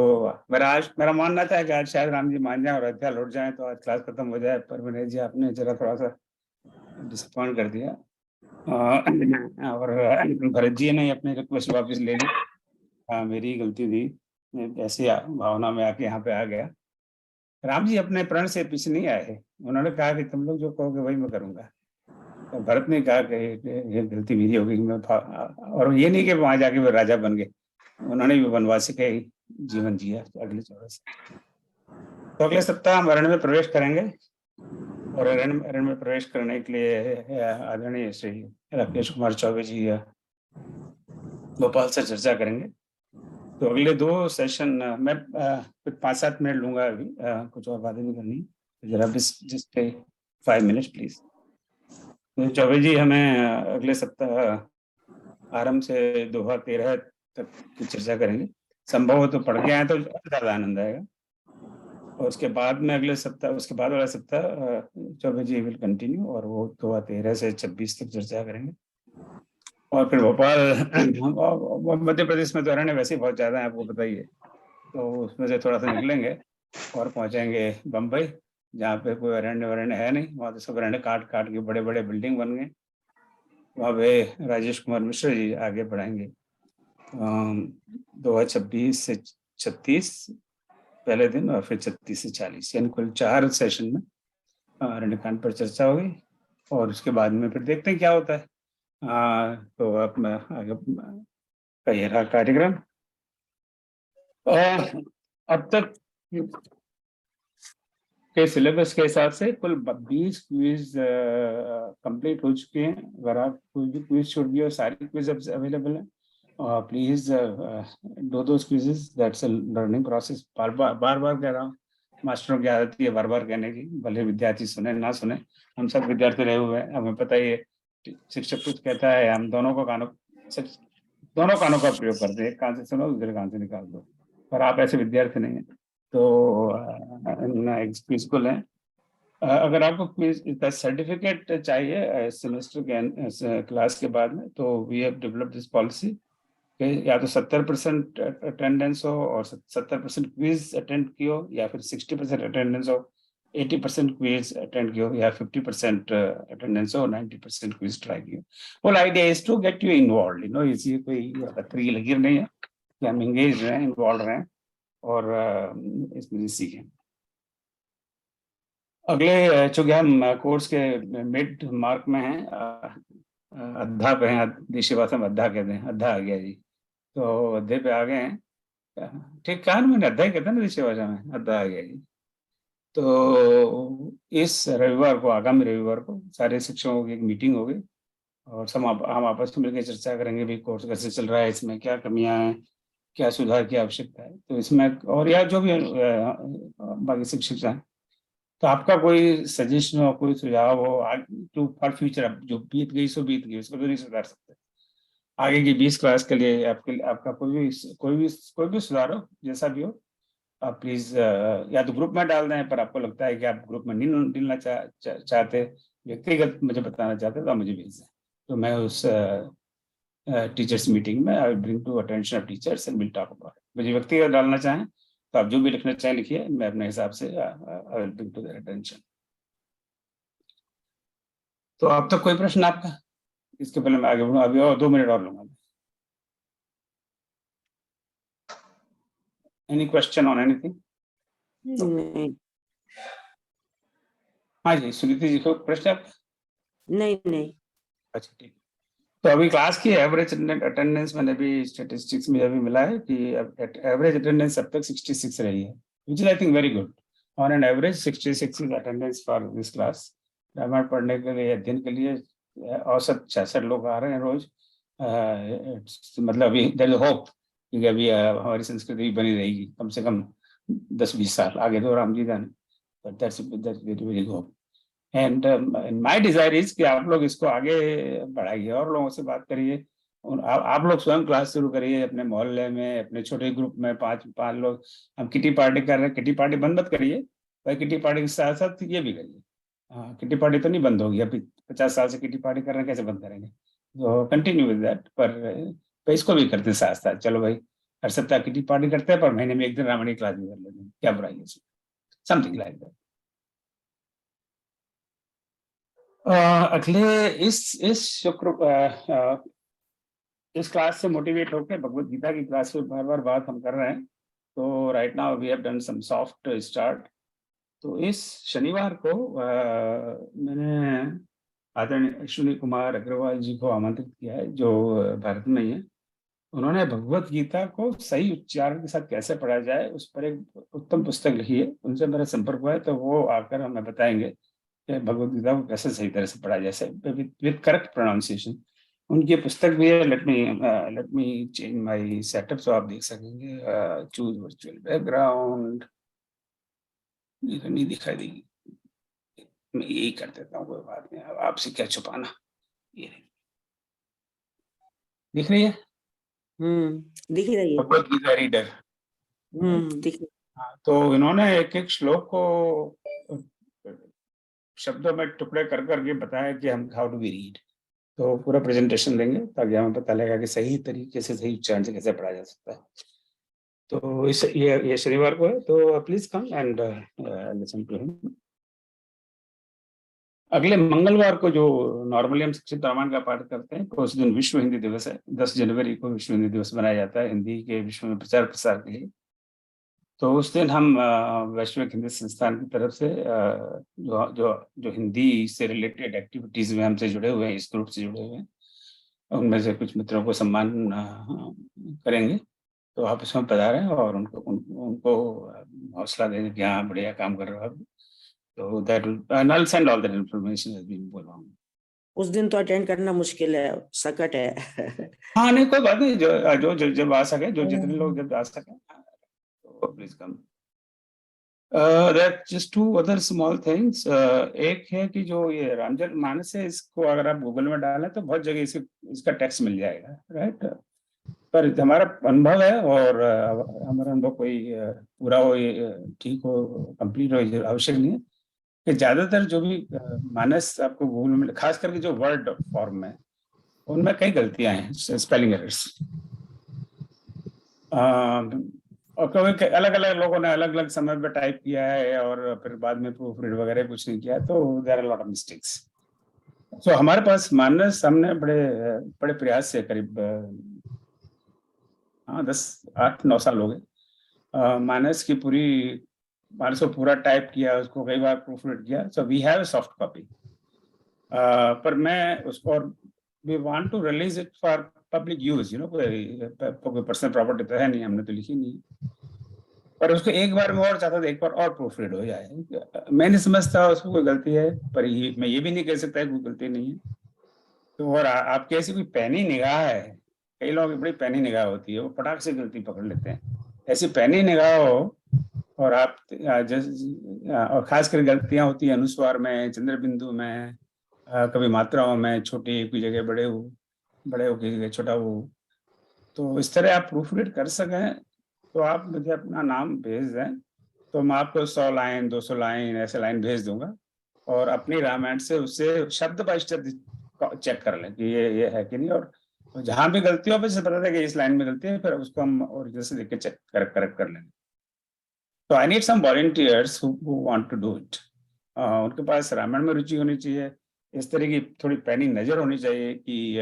मेरा मानना था कि आज शायद राम जी मान जाए और अयोध्या लौट जाए तो आज क्लास खत्म हो जाए, पर विनय जी आपने जरा थोड़ा सा डिसअपॉइंट कर दिया और भरत जी ने अपनी रिक्वेस्ट वापस ले ली। हाँ, मेरी गलती थी, मैं ऐसी भावना में आके यहाँ पे आ गया। राम जी अपने प्रण से पीछे नहीं आए, उन्होंने कहा कि तुम लोग जो कहोगे वही मैं करूंगा। तो भरत ने कहा कि ये गलती मेरी हो गई, मैं और ये नहीं कि वहां जाके वो राजा बन गए, उन्होंने भी वनवासी का जीवन जिया अगले 14 साल। तो अगले सप्ताह हम अरण्य में प्रवेश करेंगे और अरण्य में प्रवेश करने के लिए आदरणीय श्री राकेश कुमार चौबे जी भोपाल से चर्चा करेंगे। तो अगले 2 सेशन मैं 5-7 मिनट लूंगा अभी, कुछ और बातें नहीं करनी, जरा जस्ट 5 मिनट्स प्लीज। तो चौबे जी हमें अगले सप्ताह आरंभ से दोहा 13 तक की चर्चा करेंगे। संभव हो तो पढ़ के आए तो ज्यादा आनंद आएगा। और उसके बाद में अगले सप्ताह, उसके बाद वाला सप्ताह चौबे जी विल कंटिन्यू और वो दोहा 13 से 26 तक चर्चा करेंगे। और फिर भोपाल मध्य प्रदेश में तो अरण्य वैसे ही बहुत ज्यादा है, आपको बताइए, तो उसमें से थोड़ा सा निकलेंगे और पहुंचेंगे बम्बई, जहाँ पे कोई अरण्य है नहीं, वहाँ तो सब अरण्य काट काट के बड़े बड़े बिल्डिंग बन गए। वहाँ पे राजेश कुमार मिश्र जी आगे बढ़ाएंगे 2026 से 36 पहले दिन और फिर 36 से 40, यानी कुल 4 सेशन में अरण्यकांड पर चर्चा होगी। और उसके बाद में फिर देखते हैं क्या होता है। तो अब आगे का ये रहा कार्यक्रम। अब तक के सिलेबस के हिसाब से कुल 20 क्विज कंप्लीट हो चुकी हैं। अगर आप कोई भी क्विज छोड़ दिए, सारी क्विज अब अवेलेबल है, please do those quizzes. That's a learning process. बार बार कह रहा हूँ, मास्टरों की आदत है बार बार कहने की, भले विद्यार्थी सुने ना सुने, हम सब विद्यार्थी रहे हुए हैं, हमें पता ही है। शिक्षक कुछ कहता है, हम दोनों कानों का प्रयोग करते हैं, एक कान से सुनो, दूसरे कान से निकाल दो। पर आप ऐसे विद्यार्थी नहीं है, तो क्विज को लें। अगर आपको क्विज सर्टिफिकेट चाहिए सेमेस्टर के क्लास के बाद में, तो we have developed this policy, या तो 70% अटेंडेंस हो और 70% क्विज अटेंड की हो, या फिर 60% अटेंडेंस हो, 80% क्विज अटेंड की हो, या 50% अटेंडेंस हो, 90% क्विज ट्राई की हो। Whole idea is to get you involve, इसी कोई पत्री लकीर नहीं है कि हम इंगेज रहें, इन्वॉल्व रहें और इसमें सीखें। अगले चूंकि हम कोर्स के मिड मार्क में हैं, अद्धा पे हैं, देशी भाषा में अद्धा कहते हैं, अद्धा आ गया जी, तो अद्धे पे आ गए हैं। ठीक कहा ना मैंने, अद्धा ही कहते हैं ना देशी भाषा में, अद्धा आ गया जी। तो इस रविवार को, आगामी रविवार को सारे शिक्षकों की एक मीटिंग होगी और हम आपस में मिलकर चर्चा करेंगे भी कोर्स कैसे चल रहा है, इसमें क्या कमियां हैं, क्या सुधार की आवश्यकता है। तो इसमें और या जो भी बाकी शिक्षक चाहें, तो आपका कोई सजेशन हो, कोई सुझाव हो टू फॉर फ्यूचर, अब जो बीत गई सो बीत गई, उसको तो नहीं सुधार सकते। आगे की 20 क्लास के लिए आपका कोई भी सुधार हो, जैसा भी हो, आप प्लीज या तो ग्रुप में डाल दें, पर आपको लगता है कि आप ग्रुप में नहीं डालना चाहते, व्यक्तिगत मुझे बताना चाहते, तो आप मुझे भेज दें, तो मैं उस टीचर्स मीटिंग में I bring to attention of teachers and will talk about it. मुझे व्यक्तिगत डालना चाहें तो आप जो भी लिखना चाहें लिखिए, मैं अपने हिसाब से I will bring to their attention. तो अब तक कोई प्रश्न आपका? इसके पहले मैं आगे बढ़ूँ, अभी और 2 मिनट और लूंगा। Any question on anything? नहीं हाँ जी, सुनीति जी को प्रश्न आपका? नहीं। अच्छा ठीक। तो अभी क्लास की एवरेज अटेंडेंस मैंने भी स्टैटिस्टिक्स में अभी मिला है कि एवरेज अटेंडेंस अब तक 66 रही है, which is I think very good. On an average 66 is attendance for this class. Ramayana पढ़ने के लिए, अध्ययन के लिए औसत 66 लोग आ रहे हैं रोज। मतलब अभी देयर इज होप कि अभी हमारी संस्कृति भी बनी रहेगी कम से कम 10-20 साल आगे, तो राम जी जाने, but that's very hope. And my desire is कि आप लोग इसको आगे बढ़ाइए और लोगों से बात करिए। आप लोग स्वयं क्लास शुरू करिए अपने मोहल्ले में, अपने छोटे ग्रुप में, 5 लोग। हम किटी पार्टी कर रहे हैं, किटी पार्टी बंद मत करिए, भाई किटी पार्टी के साथ साथ ये भी करिए। हाँ, किटी पार्टी तो नहीं बंद होगी, अभी 50 साल से किटी पार्टी कर रहे हैं, कैसे बंद करेंगे? तो कंटिन्यू विद दैट, पर इसको भी करते साथ साथ। चलो भाई, हर सप्ताह किटी पार्टी करते हैं, पर महीने में एक दिन रामायण क्लास भी कर लेते हैं, क्या बुराई है इसमें? Something like that. अगले इस शुक्र इस क्लास से मोटिवेट होकर भगवत गीता की क्लास में बार बार बात हम कर रहे हैं। तो right now we have done some soft start. तो इस शनिवार को मैंने आदरणीय अश्विनी कुमार अग्रवाल जी को आमंत्रित किया है, जो भारत में ही है। उन्होंने भगवत गीता को सही उच्चारण के साथ कैसे पढ़ा जाए, उस पर एक उत्तम पुस्तक लिखी है। उनसे मेरा संपर्क हुआ है, तो वो आकर हमें बताएंगे कि भगवत गीता को कैसे सही तरह से पढ़ा जाए विद करेक्ट प्रोनाउंसिएशन। उनकी पुस्तक भी है। Let me change my setup, so आप देख सकेंगे। चूज वर्चुअल बैकग्राउंड, नहीं दिखाई देगी, मैं यही कर देता हूँ, कोई बात नहीं, अब आपसे क्या छुपाना। ये दिख रही है दिख रही है। भगवत गीता रीडर। दिख रही हाँ, तो इन्होंने एक एक श्लोक को शब्दों में टुकड़े कर करके बताया कि हम हाउ डू वी रीड। तो पूरा प्रेजेंटेशन देंगे ताकि हमें पता लगेगा कि सही तरीके से, सही उच्चारण से कैसे पढ़ा जा सकता है। तो ये शनिवार को है, तो please come and listen to him. अगले मंगलवार को, जो नॉर्मली हम संक्षिप्त रामायण का पाठ करते हैं, तो उस दिन विश्व हिंदी दिवस है। 10 जनवरी को विश्व हिंदी दिवस मनाया जाता है हिंदी के विश्व में प्रचार प्रसार के लिए। तो उस दिन हम वैश्विक हिंदी संस्थान की तरफ से जो हिंदी से रिलेटेड एक्टिविटीज में हमसे जुड़े हुए हैं, इस ग्रुप से जुड़े हुए हैं, उनमें से कुछ मित्रों को सम्मान करेंगे। तो आप इसमें पधारें और उनको हौसला देंगे कि हाँ, बढ़िया काम कर रहे हो आप। तो that I'll send all that information as we go along. उस दिन तो अटेंड करना मुश्किल है, सकट है। हाँ नहीं कोई बात नहीं, जो जब आ सके, जो जितने लोग जब आ सके, तो please come. Just two other small things. एक है कि जो ये रामचरितमानस है, इसको अगर आप गूगल में डालें तो बहुत जगह इसका टेक्स्ट मिल जाएगा, राइट। पर हमारा अनुभव है, और हमारा अनुभव कोई पूरा हो, ठीक हो, कंप्लीट हो, ये आवश्यक नहीं है कि ज्यादातर जो भी मानस आपको गूगल में, खास करके जो वर्ड फॉर्म में, उनमें कई गलतियां हैं, स्पेलिंग एरर्स। और क्योंकि अलग अलग लोगों ने अलग अलग समय पे टाइप किया है और फिर बाद में प्रूफ रीड वगैरह कुछ नहीं किया, तो there are lot of mistakes. तो हमारे पास मानस, हमने बड़े बड़े प्रयास से करीब 10-8-9 साल हो गए, मानस की पूरी, मानस को पूरा टाइप किया, उसको कई बार प्रूफ रीड किया। So we have soft copy, पर मैं उसको, और we want to release it for public use, कोई पर्सनल प्रॉपर्टी तो है नहीं, हमने तो लिखी नहीं, पर उसको एक बार में और चाहता था एक बार और प्रूफ रीड हो जाए। मैं नहीं समझता उसमें कोई गलती है, पर मैं ये भी नहीं कह सकता कोई गलती नहीं है। तो और आपकी ऐसी कोई पैनी निगाह है, कई लोगों की बड़ी पैनी निगाह होती है, वो फटाक से गलती पकड़ लेते हैं। ऐसी पैनी निगाह हो, और आप और खासकर गलतियां होती है अनुस्वार में, चंद्र बिंदु में, कभी मात्राओं में, छोटी की जगह बड़े हो, बड़े हो की जगह छोटा हो, तो इस तरह आप प्रूफ रीड कर सकें, तो आप मुझे अपना नाम भेज दें, तो मैं आपको 100 लाइन 200 लाइन ऐसे लाइन भेज दूंगा, और अपनी रामायण से उससे शब्द बाय शब्द चेक कर लें कि ये है कि नहीं, और जहां भी गलती हो फिर पता है कि इस लाइन में गलती है, फिर उसको हम ओरिजिनल से देख के चेक करेक्ट कर लेंगे। तो I need some volunteers who want to do it. उनके पास रामायण में रुचि होनी चाहिए, इस तरह की थोड़ी पैनी नजर होनी चाहिए कि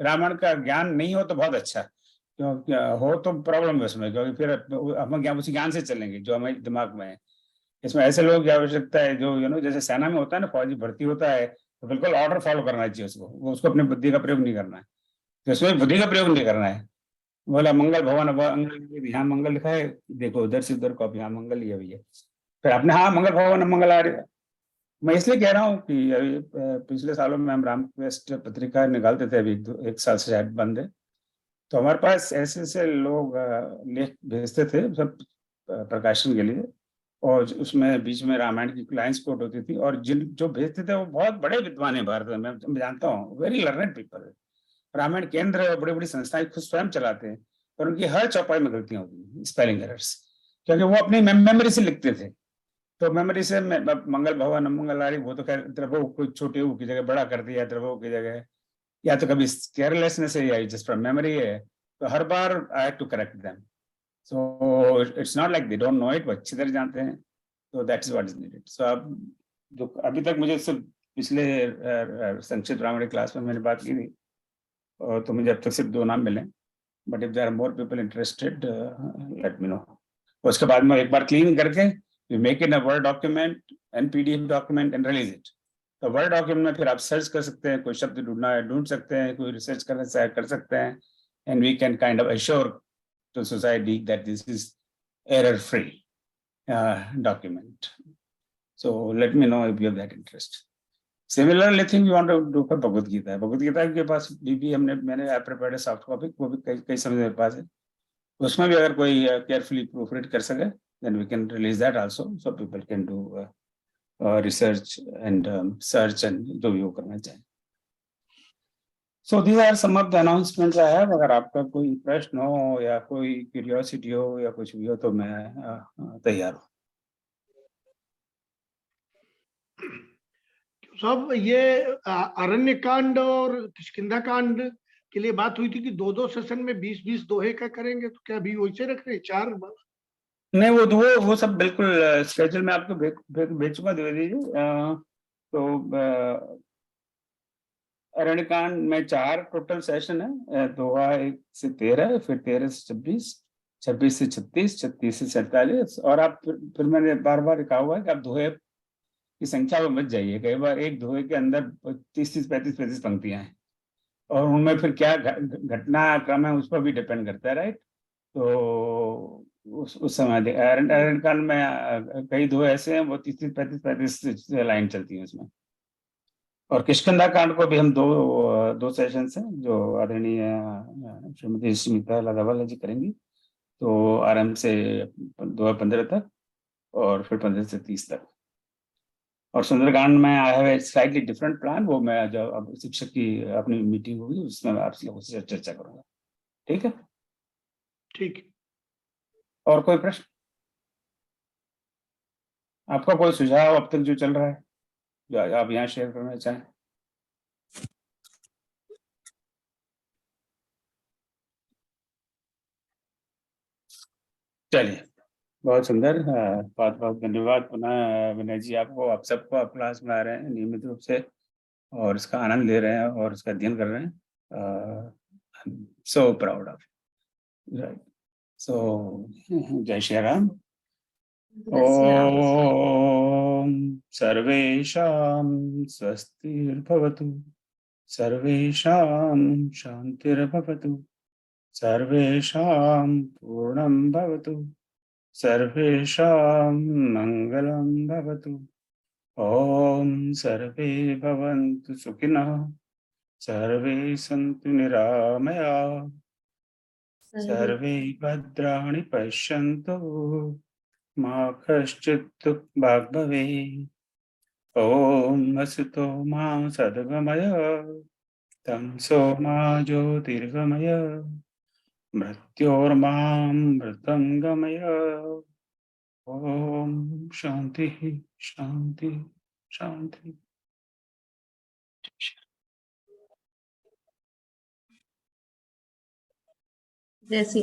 रामायण का ज्ञान नहीं हो तो बहुत अच्छा, क्योंकि हो तो प्रॉब्लम है उसमें, क्योंकि फिर हम ज्ञान उसी ज्ञान से चलेंगे जो हमारे दिमाग में है। इसमें ऐसे लोग की आवश्यकता है जो जैसे सेना में होता है ना, फौजी भर्ती होता है तो बिल्कुल ऑर्डर फॉलो करना चाहिए उसको, वो उसको अपनी बुद्धि का प्रयोग नहीं करना है, तो इसमें बुद्धि का प्रयोग नहीं करना है। बोला मंगल भवन, यहाँ मंगल लिखा है, देखो उधर से उधर कॉपी, यहाँ मंगल ही है भैया, फिर आपने हाँ मंगल भवन मंगल आ रही। मैं इसलिए कह रहा हूँ कि अभी पिछले सालों में हम रामक्वेस्ट पत्रिका निकालते थे, अभी 1 साल से शायद बंद है, तो हमारे पास ऐसे ऐसे लोग लेख भेजते थे सब प्रकाशन के लिए, और उसमें बीच में रामायण की लाइन्स कोट होती थी, और जो भेजते थे वो बहुत बड़े विद्वान है भारत में, मैं जानता हूँ, वेरी लर्नेड पीपल। रामायण केंद्र बड़ी बड़ी संस्थाएं खुद स्वयं चलाते हैं, और उनकी हर चौपाई में गलतियां होती हैं, स्पेलिंग एरर्स, क्योंकि वो अपनी मेमोरी से लिखते थे। तो मेमोरी से मंगल भवन मंगल, वो तो खैर द्रव्य को छोटे की जगह बड़ा कर दिया, द्रव्य की जगह, या तो कभी केयरलेसनेस है या जस्ट फ्रॉम मेमोरी है, तो हर बार I have to correct them. So it's not like they don't know it, वो अच्छी तरह जानते हैं, तो that is what is needed. So अब जो अभी तक मुझे सिर्फ पिछले संक्षिप्त रामायण क्लास में मैंने बात की थी, और तो मुझे अब तक सिर्फ 2 नाम मिले, but if there are more people interested let me know. उसके बाद में एक बार क्लीन करके we make in a word document and PDF document and release it. तो वर्ड डॉक्यूमेंट में फिर आप सर्च कर सकते हैं, कोई शब्द ढूंढना है ढूंढ सकते हैं, कोई रिसर्च करना चाहे कर सकते हैं, and we can kind of assure to society that this is error free document. So let me know if you have that interest. Similarly thing we want to do for Bhagavad Gita है, भगवद गीता के पास भी मैंने prepared soft copy, वो भी कई समय मेरे पास है, उसमें भी अगर कोई केयरफुली प्रूफ रीड कर सके then we can release that also, so people can do research and search and जो भी वो करना चाहे। So these are some of the announcements I have। अगर आपका कोई प्रश्न हो या कोई क्यूरियोसिटी हो या कुछ भी हो तो मैं तैयार हूँ। सब ये अरण्य कांड और किष्किंधा कांड के लिए बात हुई थी कि 2-2 सेशन में 20-20 दोहे का करेंगे, तो क्या अभी वैसे रख रहे 4? नहीं वो सब बिल्कुल स्केड्यूल में आपको भेज चुका, दे दीजिए। तो अरण्यकांड में 4 टोटल सेशन है, दोहा 1 से 13, फिर 13 से 26, 26 से 36, 36 से 47, और आप फिर मैंने बार बार कहा हुआ है कि आप दोहे की संख्या में मत जाइए, कई बार एक दोहे के अंदर 30-35 पंक्तियां हैं, और उनमें फिर क्या घटना क्रम है उस पर भी डिपेंड करता है, राइट। तो उस समय अरण्यकांड में कई दोहे ऐसे हैं वो 30-35 लाइन चलती है उसमें। और किष्किंधा कांड को भी हम दो सेशन से जो आदरणीय श्रीमती स्मिता लाधावाला जी करेंगी, तो आरंभ से 2015 तक और फिर 15 से 30 तक। और सुंदरकांड में I have a slightly different plan, वो मैं जब अब शिक्षक की अपनी मीटिंग होगी उसमें मैं आप लोगों से चर्चा करूंगा। ठीक है, ठीक। और कोई प्रश्न, आपका कोई सुझाव अब तक जो चल रहा है जो आप यहाँ शेयर करना चाहें? चलिए, बहुत सुंदर, बहुत बहुत धन्यवाद पुनः विनय जी आपको, आप सबको, आप क्लास में आ रहे हैं नियमित रूप से और इसका आनंद ले रहे हैं और इसका अध्ययन कर रहे हैं। So proud of, right. So जय श्री राम। ओम सर्वेषां स्वस्तिर्भवतु, सर्वेषां शान्तिर्भवतु, सर्वेषां पूर्णं भवतु, सर्वेषां मङ्गलं भवतु। ॐ सर्वे भवन्तु सुखिनः, सर्वे सन्तु निरामयाः, सर्वे भद्राणि पश्यन्तु, मा कश्चित् दुःखभाग् भवेत्। ॐ वसतो मा सद्गमय, तमसो मा ज्योतिर्गमय, मृत्योर्मामृतं गमय। ओम शांति शांति शांति। जैसी